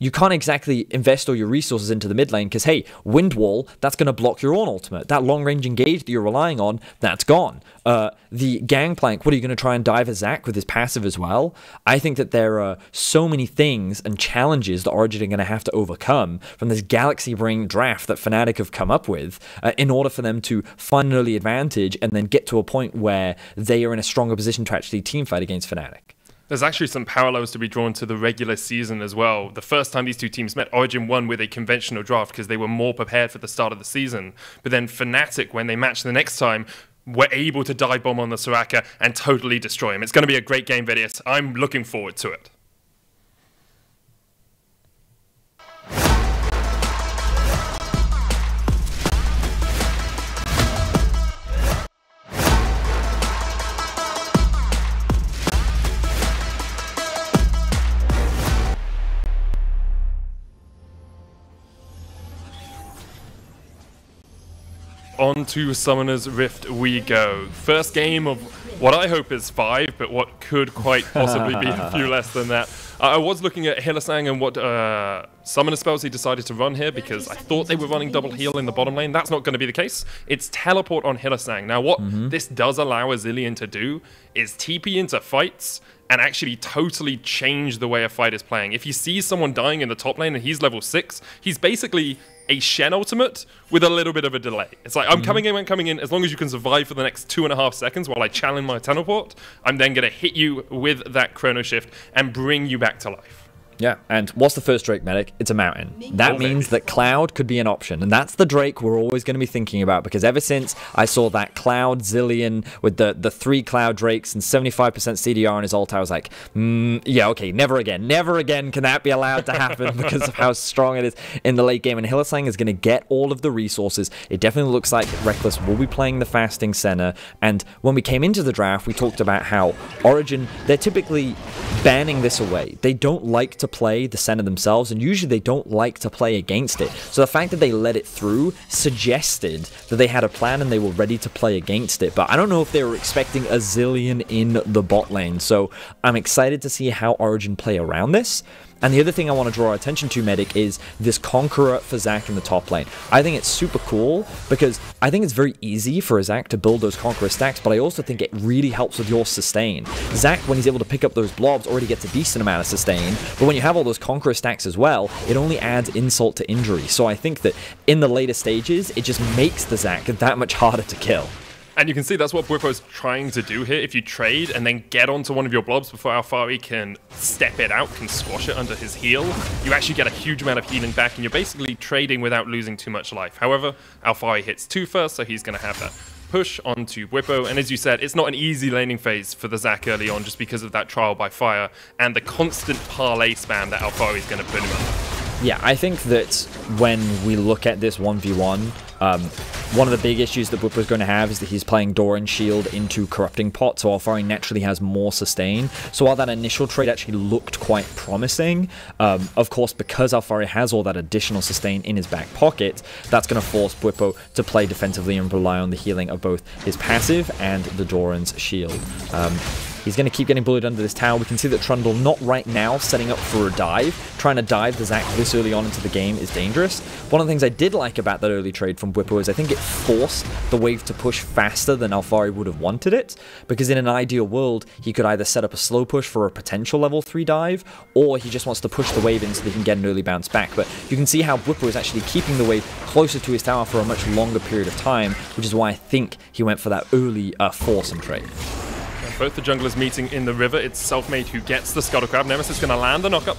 you can't exactly invest all your resources into the mid lane because, hey, Wind Wall, that's going to block your own ultimate. That long-range engage that you're relying on, that's gone. The Gangplank, what are you going to try and dive a Zac with his passive as well? I think that there are so many things and challenges that Origen are going to have to overcome from this Galaxy Brain draft that Fnatic have come up with in order for them to find an early advantage and then get to a point where they are in a stronger position to actually teamfight against Fnatic. There's actually some parallels to be drawn to the regular season as well. The first time these two teams met, Origen won with a conventional draft because they were more prepared for the start of the season. But then Fnatic, when they matched the next time, were able to dive bomb on the Soraka and totally destroy him. It's going to be a great game, Vedius. I'm looking forward to it. On to Summoner's Rift we go. First game of what I hope is 5, but what could quite possibly be a few less than that. I was looking at Hylissang and what Summoner spells he decided to run here, because I thought they were running double heal in the bottom lane. That's not going to be the case. It's teleport on Hylissang. Now, what this does allow a Zilean to do is TP into fights and actually totally change the way a fight is playing. If he sees someone dying in the top lane and he's level 6, he's basically a Shen ultimate with a little bit of a delay. It's like, I'm coming in, as long as you can survive for the next 2.5 seconds while I challenge my teleport, I'm then going to hit you with that Chrono Shift and bring you back to life. Yeah, and what's the first Drake medic? It's a mountain. That means that Cloud could be an option, and that's the Drake we're always going to be thinking about, because ever since I saw that Cloud Zilean with the 3 Cloud Drakes and 75% CDR on his ult, I was like, yeah, okay, never again can that be allowed to happen because of how strong it is in the late game, and Hylissang is going to get all of the resources. It definitely looks like Rekkles will be playing the fasting center, and when we came into the draft, we talked about how Origen, they're typically banning this away. They don't like to play the center themselves, and usually they don't like to play against it. So the fact that they let it through suggested that they had a plan and they were ready to play against it. But I don't know if they were expecting a Zilean in the bot lane. So I'm excited to see how Origen play around this. And the other thing I want to draw our attention to, Medic, is this Conqueror for Zac in the top lane. I think it's super cool because I think it's very easy for Zac to build those Conqueror stacks, but I also think it really helps with your sustain. Zac, when he's able to pick up those blobs, already gets a decent amount of sustain, but when you have all those Conqueror stacks as well, it only adds insult to injury. So I think that in the later stages, it just makes the Zac that much harder to kill. And you can see that's what Bwipo's trying to do here. If you trade and then get onto one of your blobs before Alphari can step it out, can squash it under his heel, you actually get a huge amount of healing back, and you're basically trading without losing too much life. However, Alphari hits 2 first, so he's going to have that push onto Bwipo, and as you said, it's not an easy laning phase for the Zac early on just because of that trial by fire and the constant parlay spam that Alphari is going to put him under. Yeah, I think that when we look at this 1v1, one of the big issues that Bwipo is going to have is that he's playing Doran Shield into Corrupting Pot, so Alphari naturally has more sustain. So while that initial trade actually looked quite promising, of course, because Alphari has all that additional sustain in his back pocket, that's going to force Bwipo to play defensively and rely on the healing of both his passive and the Doran's shield. He's going to keep getting bullied under this tower. We can see that Trundle, not right now, setting up for a dive. Trying to dive the Zac this early on into the game is dangerous. One of the things I did like about that early trade from Bwipo is I think it forced the wave to push faster than Alphari would have wanted it, because in an ideal world, he could either set up a slow push for a potential level 3 dive, or he just wants to push the wave in so that he can get an early bounce back. But you can see how Bwipo is actually keeping the wave closer to his tower for a much longer period of time, which is why I think he went for that early foursome trade. Both the junglers meeting in the river. It's Selfmade who gets the Scuttle Crab. Nemesis is going to land the knockup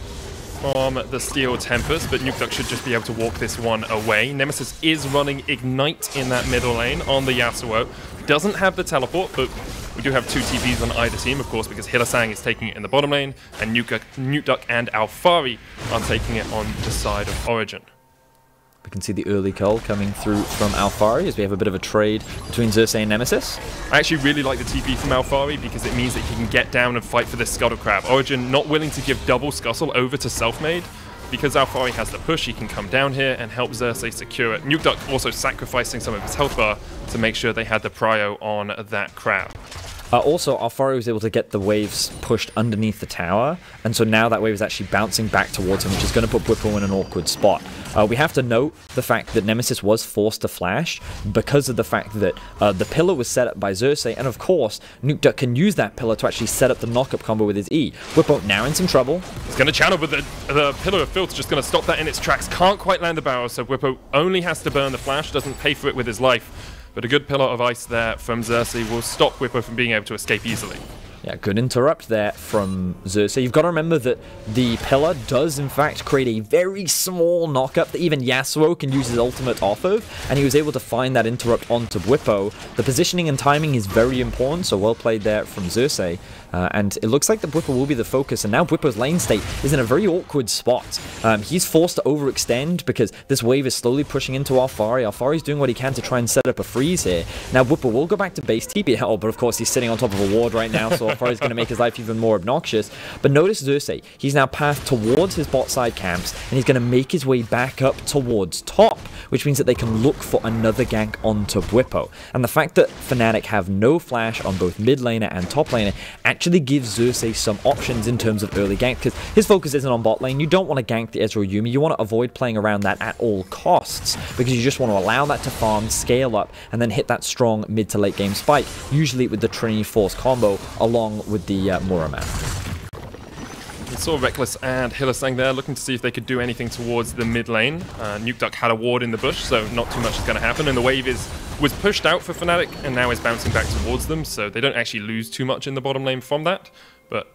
from the Steel Tempest, but Nukeduck should just be able to walk this one away. Nemesis is running Ignite in that middle lane on the Yasuo. Doesn't have the teleport, but we do have 2 TPs on either team, of course, because Hylissang is taking it in the bottom lane, and Nukeduck and Alphari are taking it on the side of Origen. We can see the early cull coming through from Alphari as we have a bit of a trade between Xerxes and Nemesis. I actually really like the TP from Alphari because it means that he can get down and fight for this Scuttle Crab. Origen not willing to give double Scuttle over to Selfmade. Because Alphari has the push, he can come down here and help Xerxes secure it. Nukeduck also sacrificing some of his health bar to make sure they had the prio on that crab. Also, Alphari was able to get the waves pushed underneath the tower, and so now that wave is actually bouncing back towards him, which is going to put Bwipo in an awkward spot. We have to note the fact that Nemesis was forced to flash because of the fact that the pillar was set up by Xerxes, and of course, Nukeduck can use that pillar to actually set up the knockup combo with his E. Bwipo now in some trouble. He's going to channel, but the Pillar of Filth is just going to stop that in its tracks. Can't quite land the barrel, so Bwipo only has to burn the flash, doesn't pay for it with his life. But a good Pillar of Ice there from Xerxes will stop Bwipo from being able to escape easily. Yeah, good interrupt there from Xerxes. You've got to remember that the pillar does in fact create a very small knockup that even Yasuo can use his ultimate off of, and he was able to find that interrupt onto Bwipo. The positioning and timing is very important, so well played there from Xerxes. And it looks like that Bwipo will be the focus, and now Bwipo's lane state is in a very awkward spot. He's forced to overextend because this wave is slowly pushing into Alphari. Alphari's doing what he can to try and set up a freeze here. Now Bwipo will go back to base TP, but of course he's sitting on top of a ward right now, so Alphari's going to make his life even more obnoxious. But notice Xerxes, he's now passed towards his bot side camps, and he's going to make his way back up towards top, which means that they can look for another gank onto Bwipo. And the fact that Fnatic have no flash on both mid laner and top laner actually gives Xerxes some options in terms of early gank, because his focus isn't on bot lane. You don't want to gank the Ezreal Yuumi, you want to avoid playing around that at all costs, because you just want to allow that to farm, scale up, and then hit that strong mid to late game spike, usually with the Trinity Force combo along with the Muramasa. We saw Rekkles and Hylissang there looking to see if they could do anything towards the mid lane. Nukeduck had a ward in the bush, so not too much is going to happen, and the wave was pushed out for Fnatic and now is bouncing back towards them, so they don't actually lose too much in the bottom lane from that. But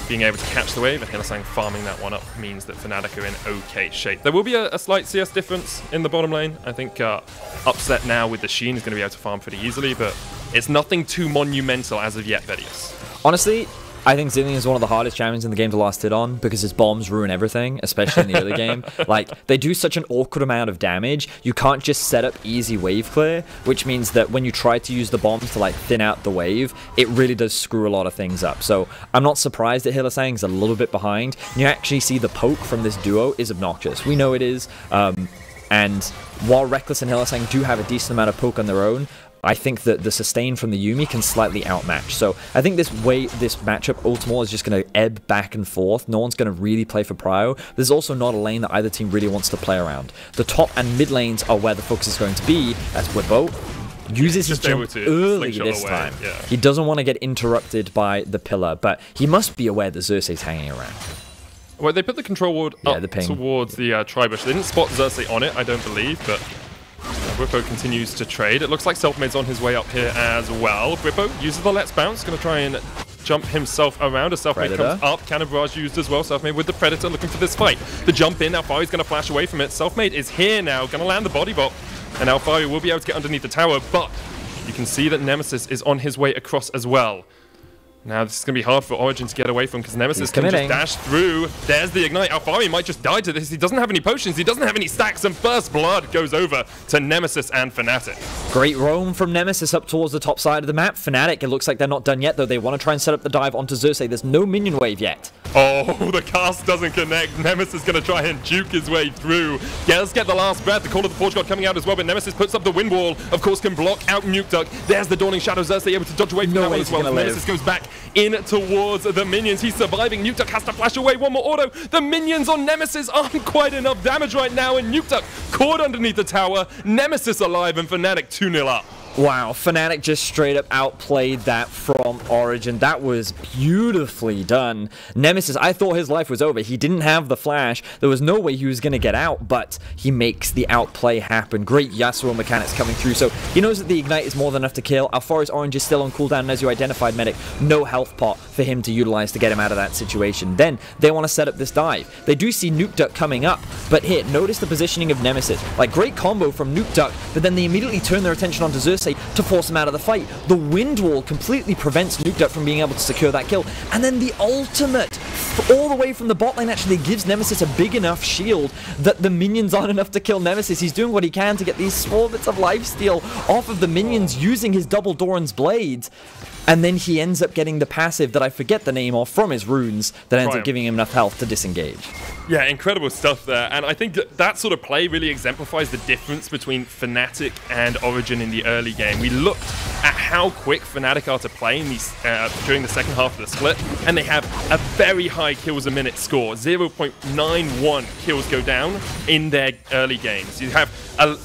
being able to catch the wave, and Hylissang farming that one up means that Fnatic are in okay shape. There will be a slight CS difference in the bottom lane. I think Upset now with the Sheen is going to be able to farm pretty easily, but it's nothing too monumental as of yet, Vedius. Honestly, I think Zilean is one of the hardest champions in the game to last hit on because his bombs ruin everything, especially in the early game. Like, they do such an awkward amount of damage, you can't just set up easy wave clear, which means that when you try to use the bombs to like thin out the wave, it really does screw a lot of things up. So I'm not surprised that Hylissang is a little bit behind. You actually see the poke from this duo is obnoxious. We know it is. And while Rekkles and Hylissang do have a decent amount of poke on their own, I think that the sustain from the Yuumi can slightly outmatch. So I think this matchup ultimately is just going to ebb back and forth. No one's going to really play for prio. There's also not a lane that either team really wants to play around. The top and mid lanes are where the focus is going to be, as Bwipo uses his jump early this time. Yeah. He doesn't want to get interrupted by the pillar, but he must be aware that Xerxes hanging around. Well, they put the control ward up towards the Tribush. They didn't spot Xerxes on it, I don't believe, but Bwipo continues to trade. It looks like Selfmade's on his way up here as well. Bwipo uses the Let's Bounce, going to try and jump himself around as Selfmade comes up. Cannon Barrage used as well. Selfmade with the Predator looking for this fight. The jump in, Alphari's going to flash away from it. Selfmade is here now, going to land the body bot, and Alphari will be able to get underneath the tower, but you can see that Nemesis is on his way across as well. Now this is going to be hard for Origen to get away from because Nemesis can just dash through. There's the Ignite. Alphari might just die to this. He doesn't have any potions. He doesn't have any stacks. And First Blood goes over to Nemesis and Fnatic. Great roam from Nemesis up towards the top side of the map. Fnatic, it looks like they're not done yet, though. They want to try and set up the dive onto Xerxes. There's no minion wave yet. Oh, the cast doesn't connect. Nemesis going to try and juke his way through. Yeah, let's get the last breath. The Call of the Forge God coming out as well, but Nemesis puts up the wind wall. Of course, can block out Nukeduck. There's the Dawning Shadow. Xerxes able to dodge away from that one as well. Nemesis goes back in towards the minions. He's surviving. Nukeduck has to flash away. One more auto. The minions on Nemesis aren't quite enough damage right now, and Nukeduck caught underneath the tower. Nemesis alive, and Fnatic 2-0 up. Wow, Fnatic just straight up outplayed that from Origen. That was beautifully done. Nemesis, I thought his life was over. He didn't have the flash. There was no way he was going to get out, but he makes the outplay happen. Great Yasuo mechanics coming through. So he knows that the Ignite is more than enough to kill. Alphari's Orange is still on cooldown, and as you identified, Medic, no health pot for him to utilize to get him out of that situation. Then they want to set up this dive. They do see Nukeduck coming up, but here, notice the positioning of Nemesis. Like, great combo from Nukeduck, but then they immediately turn their attention onto Xerxes to force him out of the fight. The wind wall completely prevents Nukeduck from being able to secure that kill. And then the ultimate, all the way from the bot lane, actually gives Nemesis a big enough shield that the minions aren't enough to kill Nemesis. He's doing what he can to get these small bits of lifesteal off of the minions using his double Doran's blades. And then he ends up getting the passive that I forget the name of from his runes that ends up giving him enough health to disengage. Yeah, incredible stuff there. And I think that sort of play really exemplifies the difference between Fnatic and Origen in the early game. We looked at how quick Fnatic are to play in these, during the second half of the split, and they have a very high kills a minute score. 0.91 kills go down in their early games. You have a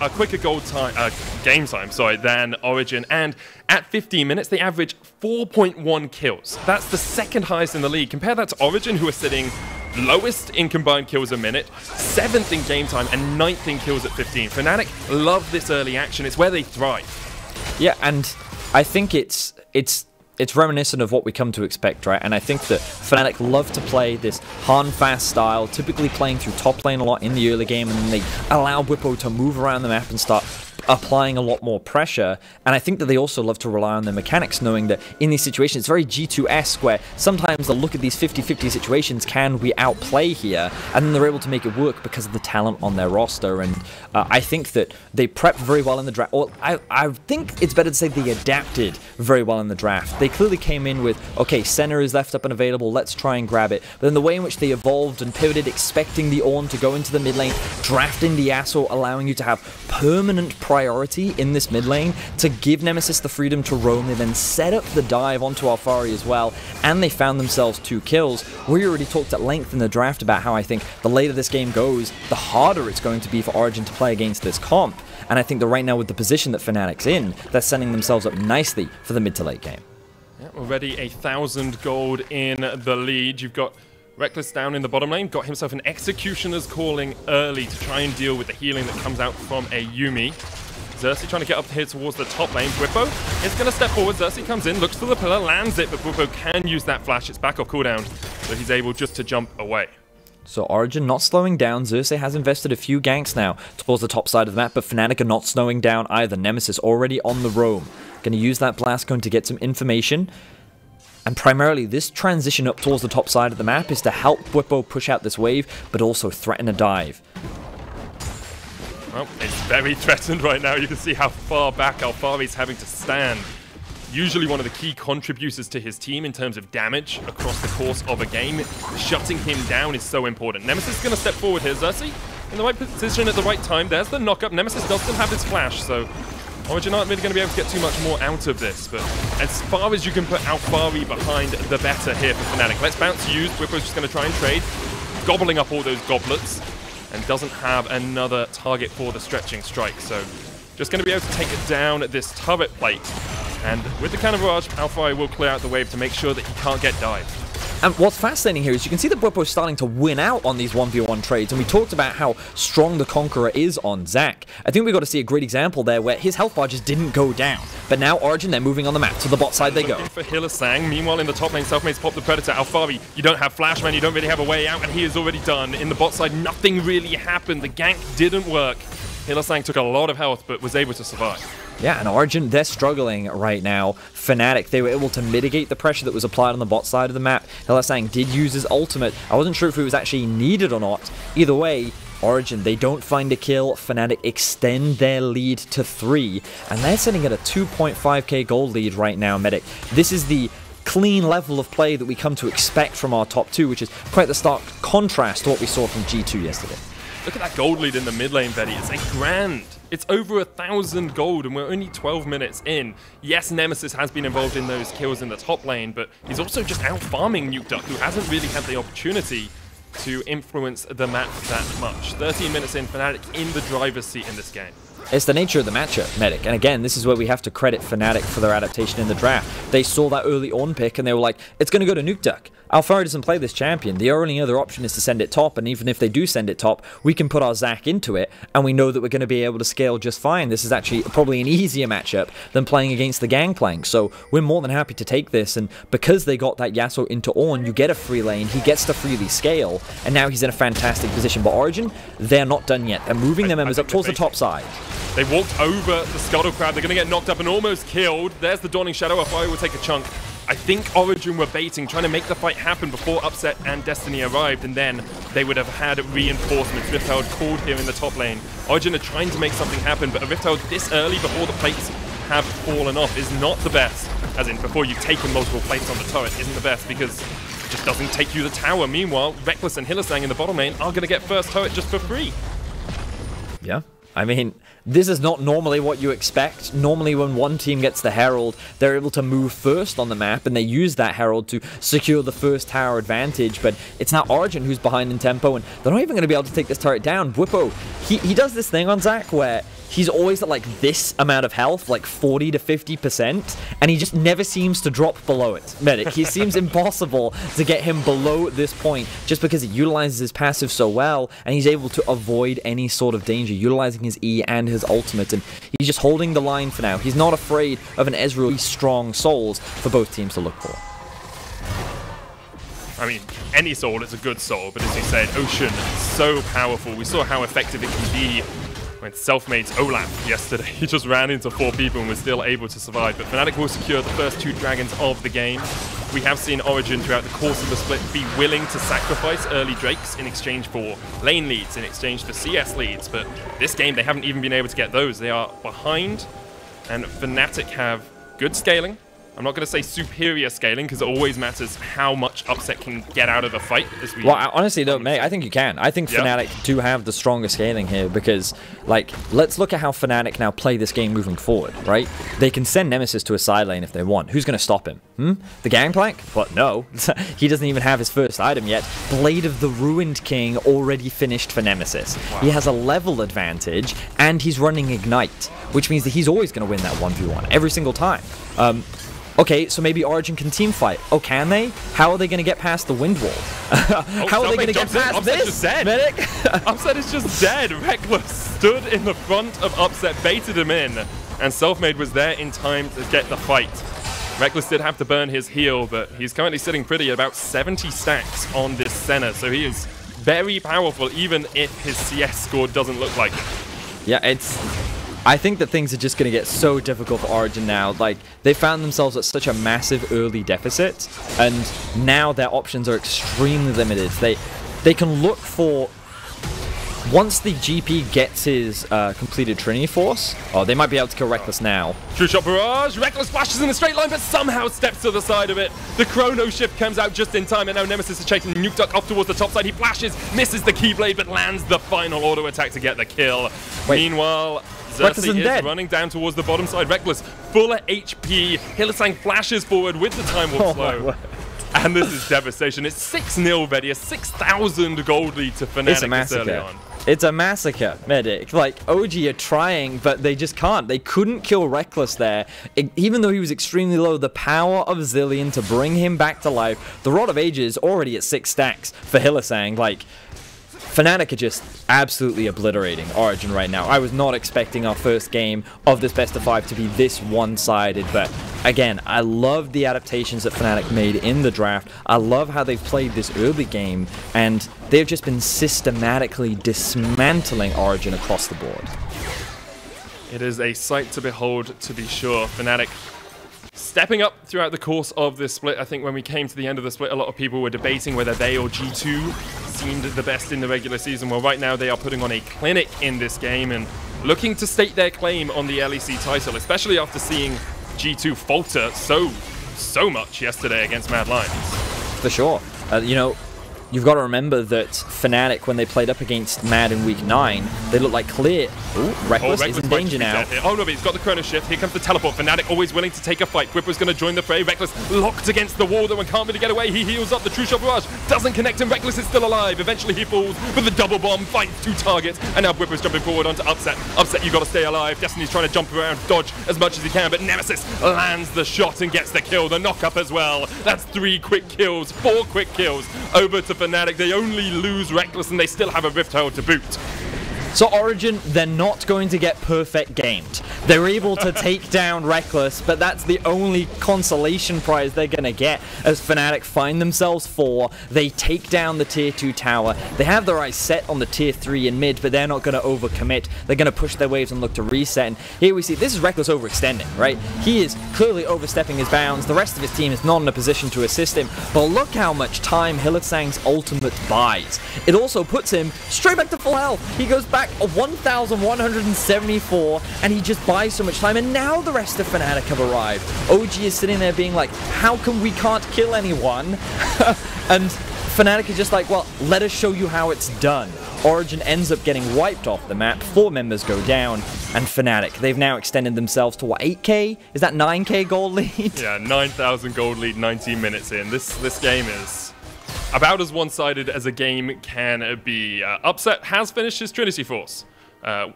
quicker game time than Origen, and at 15 minutes, they average 4.1 kills. That's the second highest in the league. Compare that to Origen, who are sitting lowest in combined kills a minute, 7th in game time, and 9th in kills at 15. Fnatic love this early action. It's where they thrive. Yeah, and I think it's reminiscent of what we come to expect, right? And I think that Fnatic love to play this hard-fast style, typically playing through top lane a lot in the early game, and then they allow Bwipo to move around the map and start applying a lot more pressure. And I think that they also love to rely on their mechanics, knowing that in these situations, it's very G2-esque, where sometimes they'll look at these 50-50 situations, can we outplay here? And then they're able to make it work because of the talent on their roster. And I think that they prepped very well in the draft. Or I think it's better to say they adapted very well in the draft. They clearly came in with, okay, Senna is left up and available, let's try and grab it. But then the way in which they evolved and pivoted, expecting the Ornn to go into the mid lane, drafting the Yasuo, allowing you to have permanent priority in this mid lane to give Nemesis the freedom to roam. They then set up the dive onto Alphari as well, and they found themselves 2 kills. We already talked at length in the draft about how I think the later this game goes, the harder it's going to be for Origen to play against this comp. And I think that right now, with the position that Fnatic's in, they're setting themselves up nicely for the mid to late game. Yeah, already 1,000 gold in the lead. You've got Rekkles down in the bottom lane, got himself an Executioner's Calling early to try and deal with the healing that comes out from a Yuumi. Xerxes trying to get up here towards the top lane. Bwipo is going to step forward. Xerxes comes in, looks for the pillar, lands it, but Bwipo can use that flash. It's back off cooldown, so he's able just to jump away. So Origen not slowing down. Xerxes has invested a few ganks now towards the top side of the map, but Fnatic are not slowing down either. Nemesis already on the roam. Going to use that blast cone to get some information. And primarily, this transition up towards the top side of the map is to help Bwipo push out this wave, but also threaten a dive. Well, it's very threatened right now. You can see how far back Alphari's having to stand. Usually one of the key contributors to his team in terms of damage across the course of a game. Shutting him down is so important. Nemesis is going to step forward here. Xerxes in the right position at the right time. There's the knock-up. Nemesis does still have his flash, so Origen aren't really going to be able to get too much more out of this. But as far as you can put Alphari behind, the better here for Fnatic. Let's bounce use. Bwipo's just going to try and trade, gobbling up all those goblets, and doesn't have another target for the stretching strike. So just going to be able to take it down at this turret plate. And with the Cannon Barrage, Alphari will clear out the wave to make sure that he can't get dived. And what's fascinating here is you can see that Bwipo is starting to win out on these 1v1 trades, and we talked about how strong the Conqueror is on Zac. I think we got to see a great example there where his health bar just didn't go down. But now Origen, they're moving on the map. To the bot side they go. For Hylissang. Meanwhile, in the top lane, Selfmade's popped the Predator. Alphari, you don't have Flash, man. You don't really have a way out, and he is already done. In the bot side, nothing really happened. The gank didn't work. Hylissang took a lot of health, but was able to survive. Yeah, and Origen, they're struggling right now. Fnatic, they were able to mitigate the pressure that was applied on the bot side of the map. Hylissang did use his ultimate. I wasn't sure if it was actually needed or not. Either way, Origen, they don't find a kill. Fnatic extend their lead to 3, and they're sitting at a 2.5k gold lead right now, Medic. This is the clean level of play that we come to expect from our top 2, which is quite the stark contrast to what we saw from G2 yesterday. Look at that gold lead in the mid lane, Betty. It's a grand. It's over 1,000 gold, and we're only 12 minutes in. Yes, Nemesis has been involved in those kills in the top lane, but he's also just out farming Nukeduck, who hasn't really had the opportunity to influence the map that much. 13 minutes in, Fnatic in the driver's seat in this game. It's the nature of the matchup, Medic. And again, this is where we have to credit Fnatic for their adaptation in the draft. They saw that early on pick and they were like, it's going to go to Nukeduck. Alphari doesn't play this champion. The only other option is to send it top, and even if they do send it top, we can put our Zac into it, and we know that we're going to be able to scale just fine. This is actually probably an easier matchup than playing against the Gangplank, so we're more than happy to take this, and because they got that Yasuo into Ornn, you get a free lane, he gets to freely scale, and now he's in a fantastic position. But Origen, they're not done yet. They're moving their members up towards the top side. They walked over the Scuttle Crab. They're going to get knocked up and almost killed. There's the Dawning Shadow. Alphari will take a chunk. I think Origen were baiting, trying to make the fight happen before Upset and Destiny arrived, and then they would have had reinforcements. Rifthold called here in the top lane. Origen are trying to make something happen, but a Rifthold this early before the plates have fallen off is not the best. As in, before you've taken multiple plates on the turret isn't the best, because it just doesn't take you the tower. Meanwhile, Rekkles and Hylissang in the bottom lane are going to get first turret just for free. Yeah. I mean, this is not normally what you expect. Normally when one team gets the Herald, they're able to move first on the map, and they use that Herald to secure the first tower advantage, but it's now Origen who's behind in tempo, and they're not even going to be able to take this turret down. Bwipo, he does this thing on Zac where he's always at like this amount of health, like 40 to 50%, and he just never seems to drop below it. Medic, he seems impossible to get him below this point just because he utilizes his passive so well, and he's able to avoid any sort of danger, utilizing his E and his ultimate, and he's just holding the line for now. He's not afraid of an Ezreal strong souls for both teams to look for. I mean, any soul is a good soul, but as you said, Ocean, so powerful. We saw how effective it can be when Selfmade's Olaf yesterday. He just ran into 4 people and was still able to survive. But Fnatic will secure the first 2 dragons of the game. We have seen Origen throughout the course of the split be willing to sacrifice early Drakes in exchange for lane leads, in exchange for CS leads. But this game, they haven't even been able to get those. They are behind, and Fnatic have good scaling. I'm not going to say superior scaling, because it always matters how much Upset can get out of a fight. Well, honestly, though, mate, I think you can. I think Fnatic do have the stronger scaling here, because, like, let's look at how Fnatic now play this game moving forward, right? They can send Nemesis to a side lane if they want. Who's going to stop him? The Gangplank? Well, no. He doesn't even have his first item yet. Blade of the Ruined King already finished for Nemesis. Wow. He has a level advantage, and he's running Ignite, which means that he's always going to win that 1v1 every single time. Okay, so maybe Origen can team fight. Oh, can they? How are they going to get past the wind wall? How are they going to get past this? Upset is just dead. Upset is just dead. Rekkles. stood in the front of Upset, baited him in, and Selfmade was there in time to get the fight. Rekkles did have to burn his heal, but he's currently sitting pretty at about 70 stacks on this Senna, so he is very powerful, even if his CS score doesn't look like it. Yeah, I think that things are just going to get so difficult for Origen now. Like, they found themselves at such a massive early deficit, and now their options are extremely limited. They can look for... Once the GP gets his completed Trinity Force, they might be able to kill Rekkles now. True shot barrage, Rekkles flashes in a straight line, but somehow steps to the side of it. The Chrono Shift comes out just in time, and now Nemesis is chasing Nuke Duck off towards the top side. He flashes, misses the Keyblade, but lands the final auto attack to get the kill. Meanwhile, Xerxes is running down towards the bottom side. Rekkles, full HP. Hylissang flashes forward with the Time Warp slow. And this is devastation. It's 6-0 Vedia, 6,000 gold lead to Fnatic. It's a massacre. It's a massacre, Medic. Like, OG are trying, but they just can't. They couldn't kill Rekkles there. Even though he was extremely low, the power of Zilean to bring him back to life. The Rod of Ages already at 6 stacks for Hylissang. Like, Fnatic are just absolutely obliterating Origen right now. I was not expecting our first game of this best of 5 to be this one-sided, but again, I love the adaptations that Fnatic made in the draft. I love how they've played this early game, and they've just been systematically dismantling Origen across the board. It is a sight to behold, to be sure. Fnatic stepping up throughout the course of this split. I think when we came to the end of the split, a lot of people were debating whether they or G2 seemed the best in the regular season. Well, right now they are putting on a clinic in this game and looking to stake their claim on the LEC title, especially after seeing G2 falter so much yesterday against Mad Lions. For sure. You know, you've got to remember that Fnatic, when they played up against Mad in Week 9, they looked like clear. Ooh, Rekkles is in danger now. Oh no, but he's got the Chrono Shift. Here comes the teleport. Fnatic always willing to take a fight. Whipper's going to join the fray. Rekkles locked against the wall, though, and can't really get away. He heals up. The True Shot Barrage doesn't connect him. Rekkles is still alive. Eventually he falls, but the double bomb finds 2 targets, and now Whipper's jumping forward onto Upset. Upset, you got to stay alive. Destiny's trying to jump around, dodge as much as he can, but Nemesis lands the shot and gets the kill. The knock-up as well. That's 3 quick kills, 4 quick kills over to Fnatic. They only lose Rekkles, and they still have a Rift Herald to boot. So Origen, they're not going to get perfect gamed. They're able to take down Rekkles, but that's the only consolation prize they're going to get as Fnatic find themselves 4. They take down the tier 2 tower. They have their eyes set on the tier 3 in mid, but they're not going to overcommit. They're going to push their waves and look to reset. And here we see, this is Rekkles overextending, right? He is clearly overstepping his bounds. The rest of his team is not in a position to assist him, but look how much time Hylissang's ultimate buys. It also puts him straight back to full health. He goes back a 1,174, and he just buys so much time, and now the rest of Fnatic have arrived. OG is sitting there being like, how come we can't kill anyone? And Fnatic is just like, well, let us show you how it's done. Origen ends up getting wiped off the map, 4 members go down, and Fnatic, they've now extended themselves to what, 8k? Is that 9k gold lead? Yeah, 9,000 gold lead, 19 minutes in. This game is about as one-sided as a game can be. Upset has finished his Trinity Force.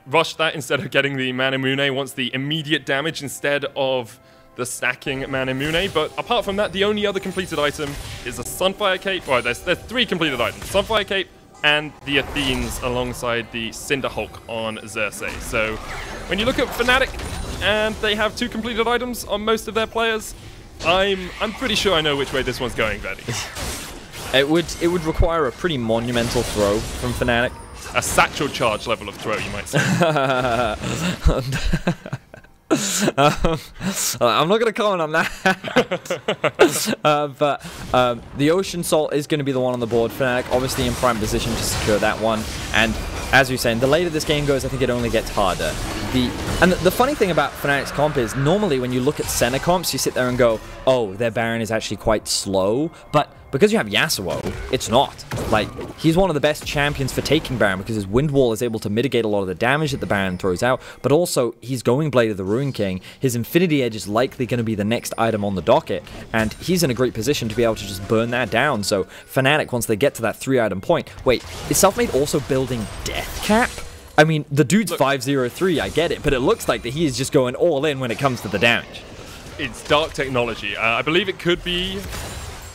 Rushed that instead of getting the Manamune, wants the immediate damage instead of the stacking Manamune. But apart from that, the only other completed item is a Sunfire Cape. Well, there's 3 completed items. Sunfire Cape and the Athenes alongside the Cinder Hulk on Xerxes. So when you look at Fnatic and they have 2 completed items on most of their players, I'm pretty sure I know which way this one's going, Betty. It would require a pretty monumental throw from Fnatic. A satchel charge level of throw, you might say. I'm not going to comment on that. But the Ocean Salt is going to be the one on the board. Fnatic obviously in prime position to secure that one. And as you're saying, the later this game goes, I think it only gets harder. The funny thing about Fnatic's comp is, normally when you look at Senna comps, you sit there and go, oh, their Baron is actually quite slow. But because you have Yasuo, it's not. Like, he's one of the best champions for taking Baron because his Wind Wall is able to mitigate a lot of the damage that the Baron throws out, but also he's going Blade of the Ruin King. His Infinity Edge is likely going to be the next item on the docket, and he's in a great position to be able to just burn that down. So Fnatic, once they get to that 3-item point, wait, is Selfmade also building Death Cap? I mean, the dude's 503, I get it, but it looks like that he is just going all in when it comes to the damage. It's dark technology. I believe it could be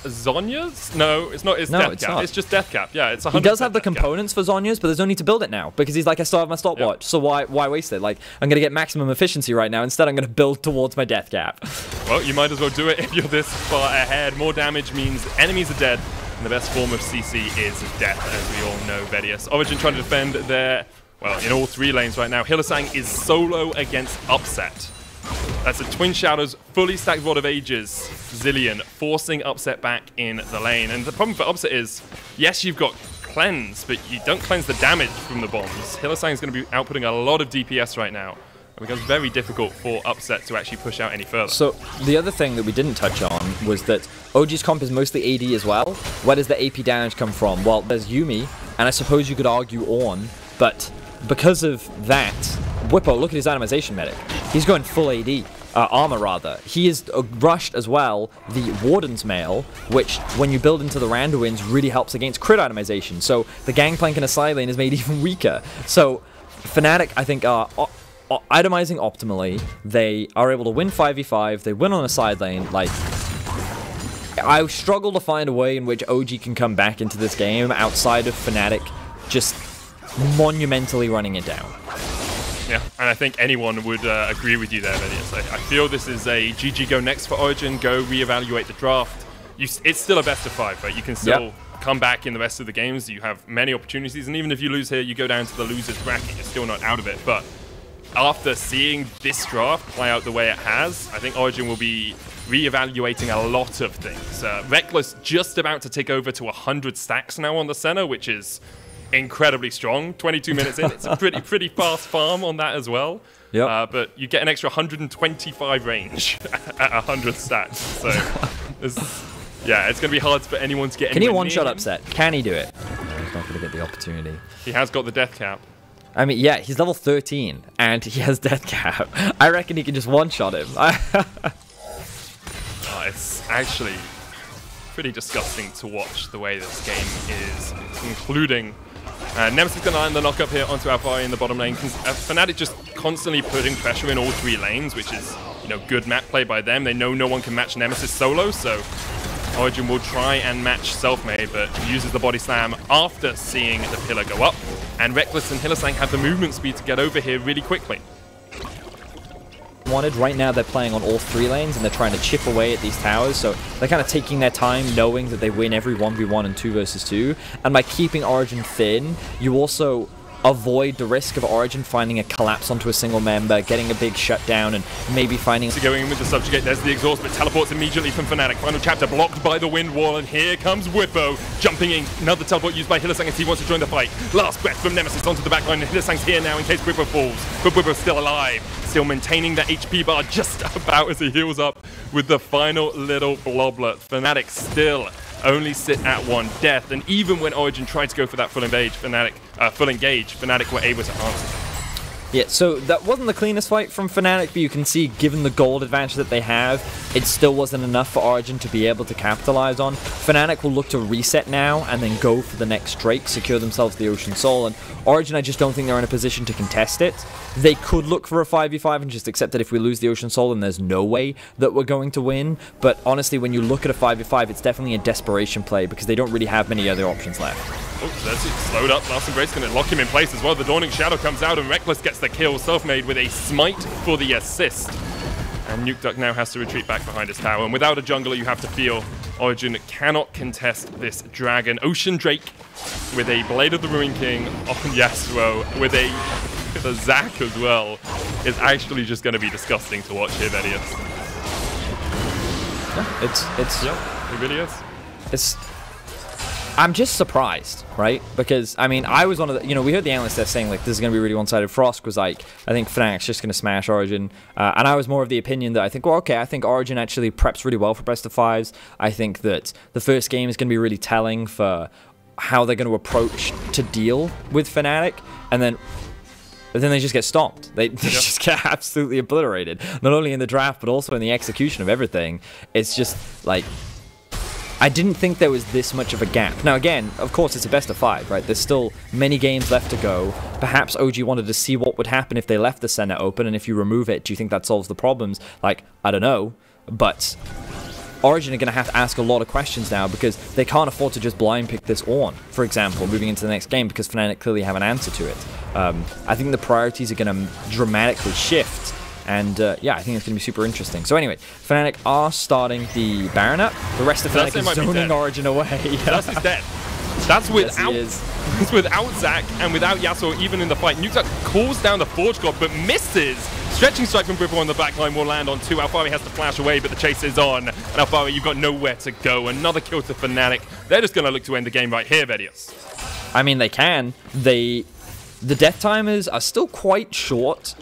Zhonya's? No, it's not. It's No, Death it's Cap. not. It's just Death Cap. Yeah, it's 100%. He does have the Death Cap. components for Zhonya's, but there's no need to build it now because he's like, I still have my stopwatch, so why waste it? Like, I'm gonna get maximum efficiency right now. Instead, I'm gonna build towards my death cap. Well, you might as well do it if you're this far ahead. More damage means enemies are dead, and the best form of CC is death, as we all know. Vedius. Origin trying to defend their, well, in all 3 lanes right now. Hylissang is solo against Upset. That's a Twin Shadows, fully stacked Rod of Ages, Zilean, forcing Upset back in the lane. And the problem for Upset is, yes, you've got cleanse, but you don't cleanse the damage from the bombs. Hylissang is going to be outputting a lot of DPS right now. It becomes very difficult for Upset to actually push out any further. So the other thing that we didn't touch on was that OG's comp is mostly AD as well. Where does the AP damage come from? Well, there's Yuumi, and I suppose you could argue Ornn, but because of that, Whippo, look at his animation medic. He's going full AD. Armor rather. He is rushed as well the Warden's Mail, which when you build into the Randuins really helps against crit itemization. So the Gangplank in a side lane is made even weaker. So Fnatic, I think, are itemizing optimally. They are able to win 5v5. They win on a side lane. Like, I struggle to find a way in which OG can come back into this game outside of Fnatic just monumentally running it down. Yeah, and I think anyone would agree with you there, Vedius. I feel this is a GG go next for Origin, go reevaluate the draft. It's still a best of 5, right? You can still come back in the rest of the games. You have many opportunities, and even if you lose here, you go down to the loser's bracket. You're still not out of it. But after seeing this draft play out the way it has, I think Origin will be reevaluating a lot of things. Reckless just about to take over to 100 stacks now on the center, which is incredibly strong. 22 minutes in, it's a pretty fast farm on that as well. Yeah. But you get an extra 125 range at 100 stats. So, yeah, it's going to be hard for anyone to get. Can he one-shot Upset? Can he do it? No, he's not going to get the opportunity. He has got the death cap. I mean, yeah, he's level 13 and he has death cap. I reckon he can just one-shot him. It's actually pretty disgusting to watch the way this game is concluding. Nemesis going to land the knock up here onto Alpari in the bottom lane. Fnatic just constantly putting pressure in all 3 lanes, which is, you know, good map play by them. They know no one can match Nemesis solo, so Origin will try and match Selfmade, but uses the body slam after seeing the pillar go up. And Reckless and Hylissang have the movement speed to get over here really quickly. Wanted. Right now they're playing on all 3 lanes and they're trying to chip away at these towers, so they're kind of taking their time knowing that they win every 1v1 and 2 versus 2, and by keeping Origin thin you also avoid the risk of Origin finding a collapse onto a single member, getting a big shutdown, and maybe finding... So going in with the subjugate, there's the exhaust, but teleports immediately from Fnatic. Final chapter blocked by the wind wall, and here comes Whippo jumping in. Another teleport used by Hylissang as he wants to join the fight. Last breath from Nemesis onto the backline, and Hylissang's here now in case Whippo falls. But Whippo's still alive, still maintaining that HP bar just about as he heals up with the final little bloblet. Fnatic still only sit at 1 death, and even when Origin tried to go for that full engage, Fnatic were able to answer. Yeah, so that wasn't the cleanest fight from Fnatic, but you can see, given the gold advantage that they have, it still wasn't enough for Origin to be able to capitalize on. Fnatic will look to reset now and then go for the next Drake, secure themselves the Ocean Soul, and Origin, I just don't think they're in a position to contest it. They could look for a 5v5 and just accept that if we lose the Ocean Soul, then there's no way that we're going to win. But honestly, when you look at a 5v5, it's definitely a desperation play because they don't really have many other options left. Oh, that's it. Slowed up. Last Embrace going to lock him in place as well. The Dawning Shadow comes out and Reckless gets the kill. Selfmade with a smite for the assist. And Nukeduck now has to retreat back behind his tower. And without a jungler, you have to feel Origin cannot contest this dragon. Ocean Drake with a Blade of the Ruin King on Yasuo with a Zac as well is actually just going to be disgusting to watch here, Vedius. Yeah, it really is. I'm just surprised, right? Because, I mean, I was one of the... You know, we heard the analysts there saying, like, this is going to be really one-sided. Frost was like, I think Fnatic's just going to smash Origin. And I was more of the opinion that I think, well, okay, I think Origin actually preps really well for best of 5s. I think that the first game is going to be really telling for how they're going to approach to deal with Fnatic. And then they just get stomped. They just get absolutely obliterated. Not only in the draft, but also in the execution of everything. It's just, like... I didn't think there was this much of a gap. Now again, of course it's a best of 5, right? There's still many games left to go. Perhaps OG wanted to see what would happen if they left the center open, and if you remove it, do you think that solves the problems? Like, I don't know, but Origin are going to have to ask a lot of questions now because they can't afford to just blind pick this Ornn, for example, moving into the next game because Fnatic clearly have an answer to it. I think the priorities are going to dramatically shift. And yeah, I think it's going to be super interesting. So anyway, Fnatic are starting the Baron up. The rest of Fnatic is zoning Origin away. That's his dead. That's without, it's without Zac and without Yasuo even in the fight. Nukeduck calls down the Forge God but misses. Stretching strike from Bwipo on the backline will land on 2. Alphari has to flash away, but the chase is on. And Alphari, you've got nowhere to go. Another kill to Fnatic. They're just going to look to end the game right here, Vedius. I mean, they can. The death timers are still quite short.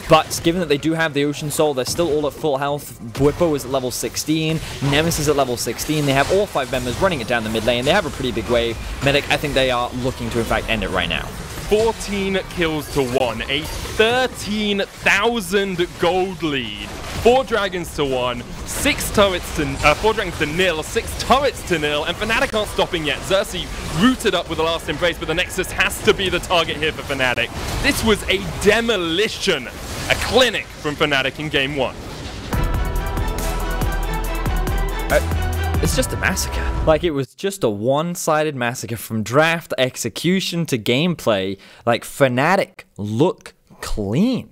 But given that they do have the Ocean Soul, they're still all at full health. Bwipo is at level 16. Nemesis is at level 16. They have all 5 members running it down the mid lane. They have a pretty big wave. Medic, I think they are looking to, in fact, end it right now. 14 kills to 1. A 13,000 gold lead. 4 dragons to 1. 6 turrets to 4 dragons to 0. 6 turrets to 0. And Fnatic aren't stopping yet. Xerxes rooted up with the last embrace, but the Nexus has to be the target here for Fnatic. This was a demolition. A clinic from Fnatic in game 1. It's just a massacre. Like, it was just a one-sided massacre from draft, execution to gameplay. Like, Fnatic look clean.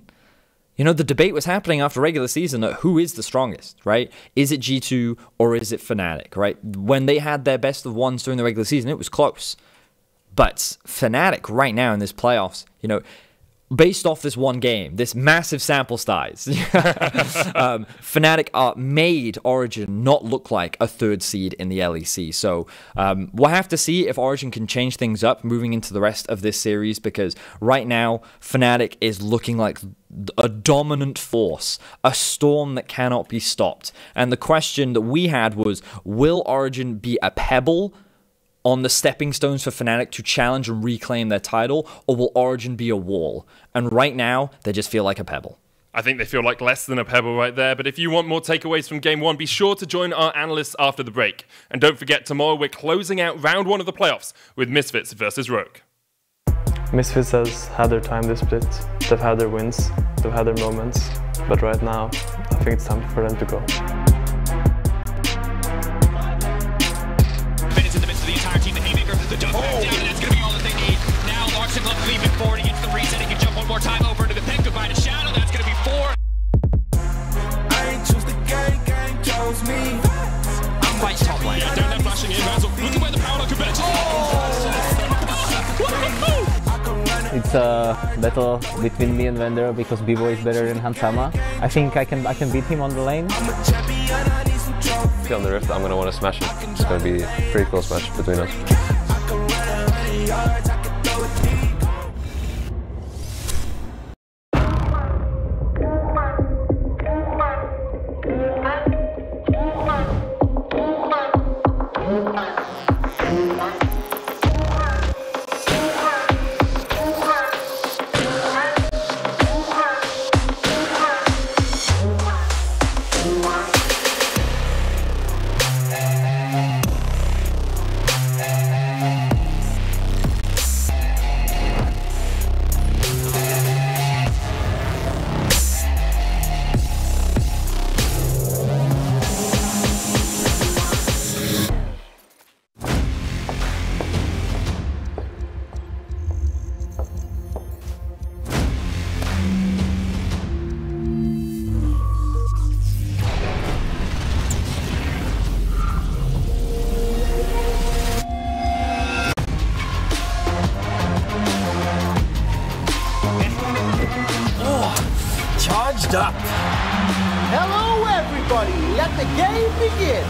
You know, the debate was happening after regular season that who is the strongest, right? Is it G2 or is it Fnatic, right? When they had their best of ones during the regular season, it was close. But Fnatic right now in this playoffs, you know, based off this one game, this massive sample size, Fnatic made Origin not look like a 3rd seed in the LEC. So we'll have to see if Origin can change things up moving into the rest of this series, because right now Fnatic is looking like a dominant force, a storm that cannot be stopped. And the question that we had was, will Origin be a pebble on the stepping stones for Fnatic to challenge and reclaim their title, or will Origin be a wall? And right now, they just feel like a pebble. I think they feel like less than a pebble right there, but if you want more takeaways from Game 1, be sure to join our analysts after the break. And don't forget, tomorrow we're closing out round 1 of the playoffs with Misfits versus Rogue. Misfits has had their time this split, they've had their wins, they've had their moments, but right now, I think it's time for them to go. The jump back down, and that's going to be all that they need. Now Larkson leaping forward against the reset. He can jump one more time over into the pick. Goodbye to Shadow. That's going to be 4. I ain't choose the game chose me. I'm quite top lane. Yeah, down there flashing in. Look at where the power could bet. It's a battle between me and Vander because Bivo is better than Hansama. I think I can beat him on the lane. On the Rift, I'm going to want to smash it. It's going to be a pretty close match between us. Up. Hello, everybody. Let the game begin.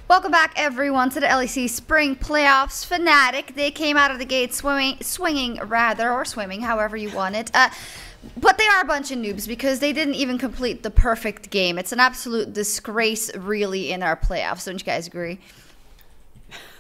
Welcome back, everyone, to the LEC Spring Playoffs. Fnatic, they came out of the gate swinging, or swimming, however you want it. But they are a bunch of noobs because they didn't even complete the perfect game. It's an absolute disgrace, really, in our playoffs. Don't you guys agree?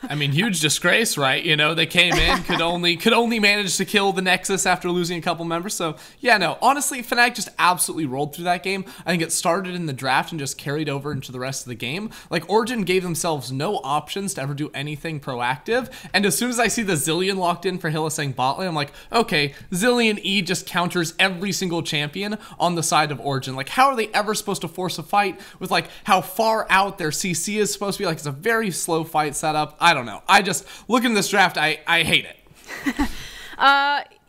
I mean, huge disgrace, right? You know, they came in, could only manage to kill the Nexus after losing a couple members. So, yeah, no, honestly, Fnatic just absolutely rolled through that game. I think it started in the draft and just carried over into the rest of the game. Like, Origen gave themselves no options to ever do anything proactive. And as soon as I see the Zilean locked in for Hylissang bot lane, I'm like, okay, Zilean E just counters every single champion on the side of Origen. Like, how are they ever supposed to force a fight with, like, how far out their CC is supposed to be? Like, it's a very slow fight setup. I don't know. I just, looking at this draft, I hate it.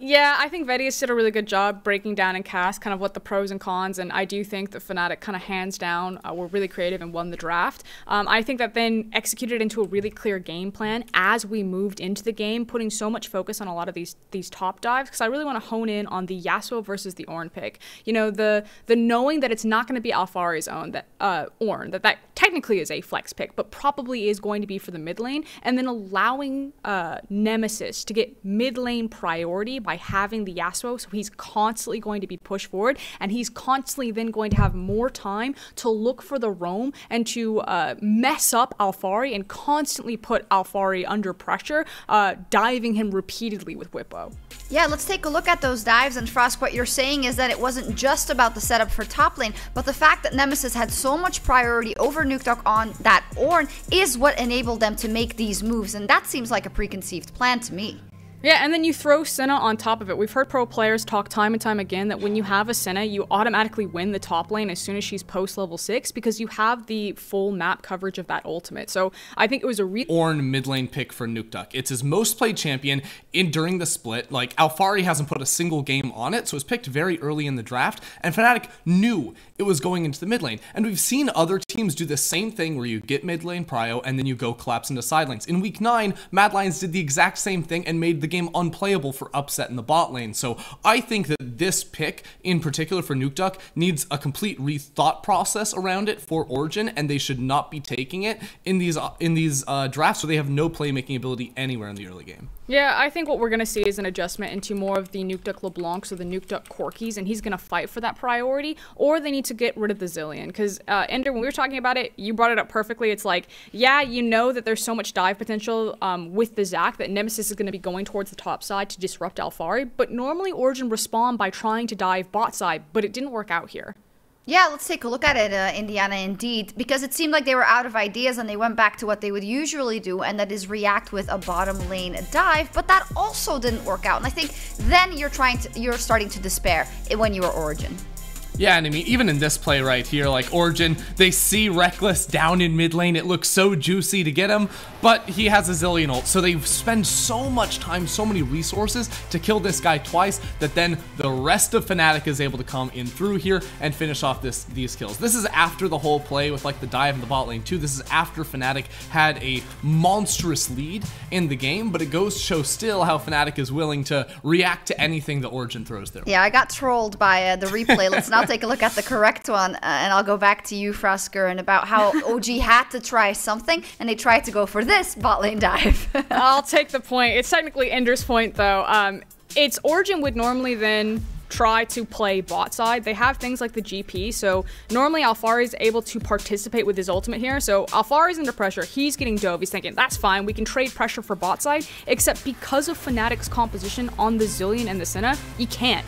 Yeah, I think Vedius did a really good job breaking down in cast kind of what the pros and cons, and I do think that Fnatic kind of hands down were really creative and won the draft. I think that then executed into a really clear game plan as we moved into the game, putting so much focus on a lot of these top dives, because I really want to hone in on the Yasuo versus the Ornn pick. You know, the knowing that it's not going to be Alphari's own, that Ornn, that technically is a flex pick, but probably is going to be for the mid lane, and then allowing Nemesis to get mid lane priority by having the Yasuo, so he's constantly going to be pushed forward, and he's constantly then going to have more time to look for the roam and to mess up Alphari and constantly put Alphari under pressure, diving him repeatedly with Whippo. Yeah, let's take a look at those dives, and Frost, what you're saying is that it wasn't just about the setup for top lane, but the fact that Nemesis had so much priority over Nukeduck on that Ornn is what enabled them to make these moves, and that seems like a preconceived plan to me. Yeah, and then you throw Senna on top of it. We've heard pro players talk time and time again that when you have a Senna, you automatically win the top lane as soon as she's post level 6 because you have the full map coverage of that ultimate. So I think it was a Ornn mid lane pick for Nukeduck. It's his most played champion during the split. Like, Alphari hasn't put a single game on it, so it was picked very early in the draft, and Fnatic knew it was going into the mid lane. And we've seen other teams do the same thing where you get mid lane prio and then you go collapse into side lanes. In week 9, Mad Lions did the exact same thing and made the game unplayable for Upset in the bot lane. So I think that this pick in particular for Nukeduck needs a complete rethought process around it for Origen, and they should not be taking it in these drafts where they have no playmaking ability anywhere in the early game. Yeah, I think what we're going to see is an adjustment into more of the Nukeduck LeBlancs or the Nukeduck Corkis, and he's going to fight for that priority, or they need to get rid of the Zilean. Because, Ender, when we were talking about it, you brought it up perfectly. It's like, yeah, you know that there's so much dive potential with the Zac that Nemesis is going to be going towards the top side to disrupt Alphari, but normally Origen respond by trying to dive bot side, but it didn't work out here. Yeah, let's take a look at it, Indiana, indeed, because it seemed like they were out of ideas and they went back to what they would usually do, and that is react with a bottom lane dive, but that also didn't work out, and I think then you're starting to despair when you are Origen. Yeah, and I mean, even in this play right here, like Origen, they see Reckless down in mid lane. It looks so juicy to get him, but he has a Zilean ult. So they spend so much time, so many resources to kill this guy twice that then the rest of Fnatic is able to come in through here and finish off these kills. This is after the whole play with like the dive in the bot lane too. This is after Fnatic had a monstrous lead in the game, but it goes to show still how Fnatic is willing to react to anything that Origen throws their way. Yeah, I got trolled by the replay. Let's now take a look at the correct one, and I'll go back to you, Frosker, and about how OG had to try something, and they tried to go for this bot lane dive. I'll take the point. It's technically Ender's point, though. It's Origen would normally then try to play bot side. They have things like the GP, so normally Alphari is able to participate with his ultimate here. So Alphari's under pressure, he's getting dove, he's thinking, that's fine, we can trade pressure for bot side, except because of Fnatic's composition on the Zilean and the Senna, you can't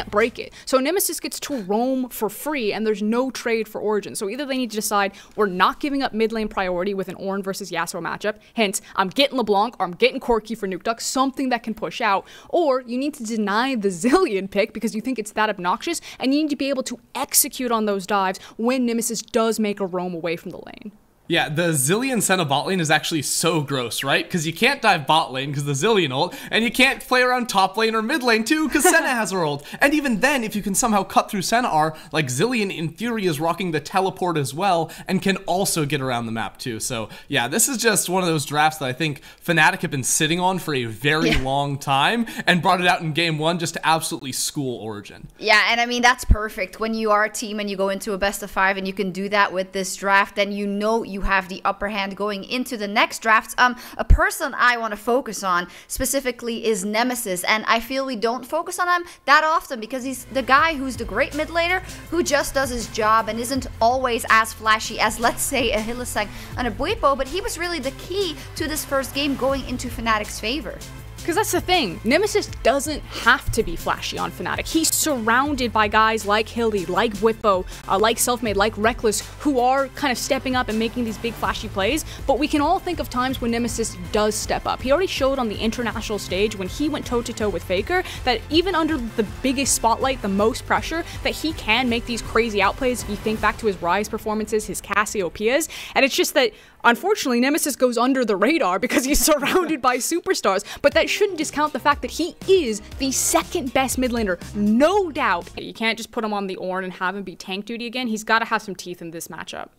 break it. So Nemesis gets to roam for free, and there's no trade for Origen. So either they need to decide, we're not giving up mid lane priority with an Ornn versus Yasuo matchup, hence, I'm getting LeBlanc, or I'm getting Corki for Nukeduck, something that can push out, or you need to deny the Zilean pick, because you think it's that obnoxious, and you need to be able to execute on those dives when Nemesis does make a roam away from the lane. Yeah, the Zilean Senna bot lane is actually so gross, right? Because you can't dive bot lane because the Zilean ult, and you can't play around top lane or mid lane too because Senna has her ult. And even then, if you can somehow cut through Senna R, like Zilean in theory is rocking the teleport as well and can also get around the map too. So yeah, this is just one of those drafts that I think Fnatic have been sitting on for a very long time and brought it out in game 1 just to absolutely school Origen. Yeah, and I mean, that's perfect. When you are a team and you go into a best of 5 and you can do that with this draft, then you know you you have the upper hand going into the next draft. A person I want to focus on specifically is Nemesis, and I feel we don't focus on him that often because he's the guy who's the great mid laner who just does his job and isn't always as flashy as, let's say, a Hylissang and a Bwipo, but he was really the key to this first game going into Fnatic's favor. Because that's the thing, Nemesis doesn't have to be flashy on Fnatic. He's surrounded by guys like Hildy, like Bwipo, like Selfmade, like Rekkles, who are kind of stepping up and making these big flashy plays, but we can all think of times when Nemesis does step up. He already showed on the international stage when he went toe-to-toe with Faker that even under the biggest spotlight, the most pressure, that he can make these crazy outplays. If you think back to his Ryze performances, his Cassiopeias, and it's just that unfortunately, Nemesis goes under the radar because he's surrounded by superstars, but that shouldn't discount the fact that he is the second best mid laner, no doubt. You can't just put him on the Ornn and have him be tank duty again. He's got to have some teeth in this matchup.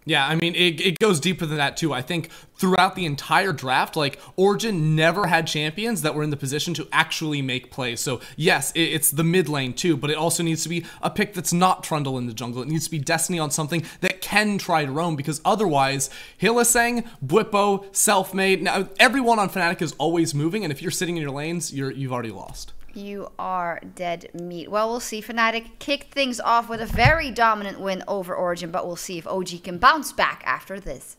Yeah, I mean, it goes deeper than that, too. I think throughout the entire draft, like, Origen never had champions that were in the position to actually make plays. So, yes, it's the mid lane, too, but it also needs to be a pick that's not Trundle in the jungle. It needs to be Destiny on something that can try to roam, because otherwise, Hylissang, Bwipo, Selfmade, now, everyone on Fnatic is always moving, and if you're sitting in your lanes, you've already lost. You are dead meat. Well, we'll see. Fnatic kicked things off with a very dominant win over Origen, but we'll see if OG can bounce back after this.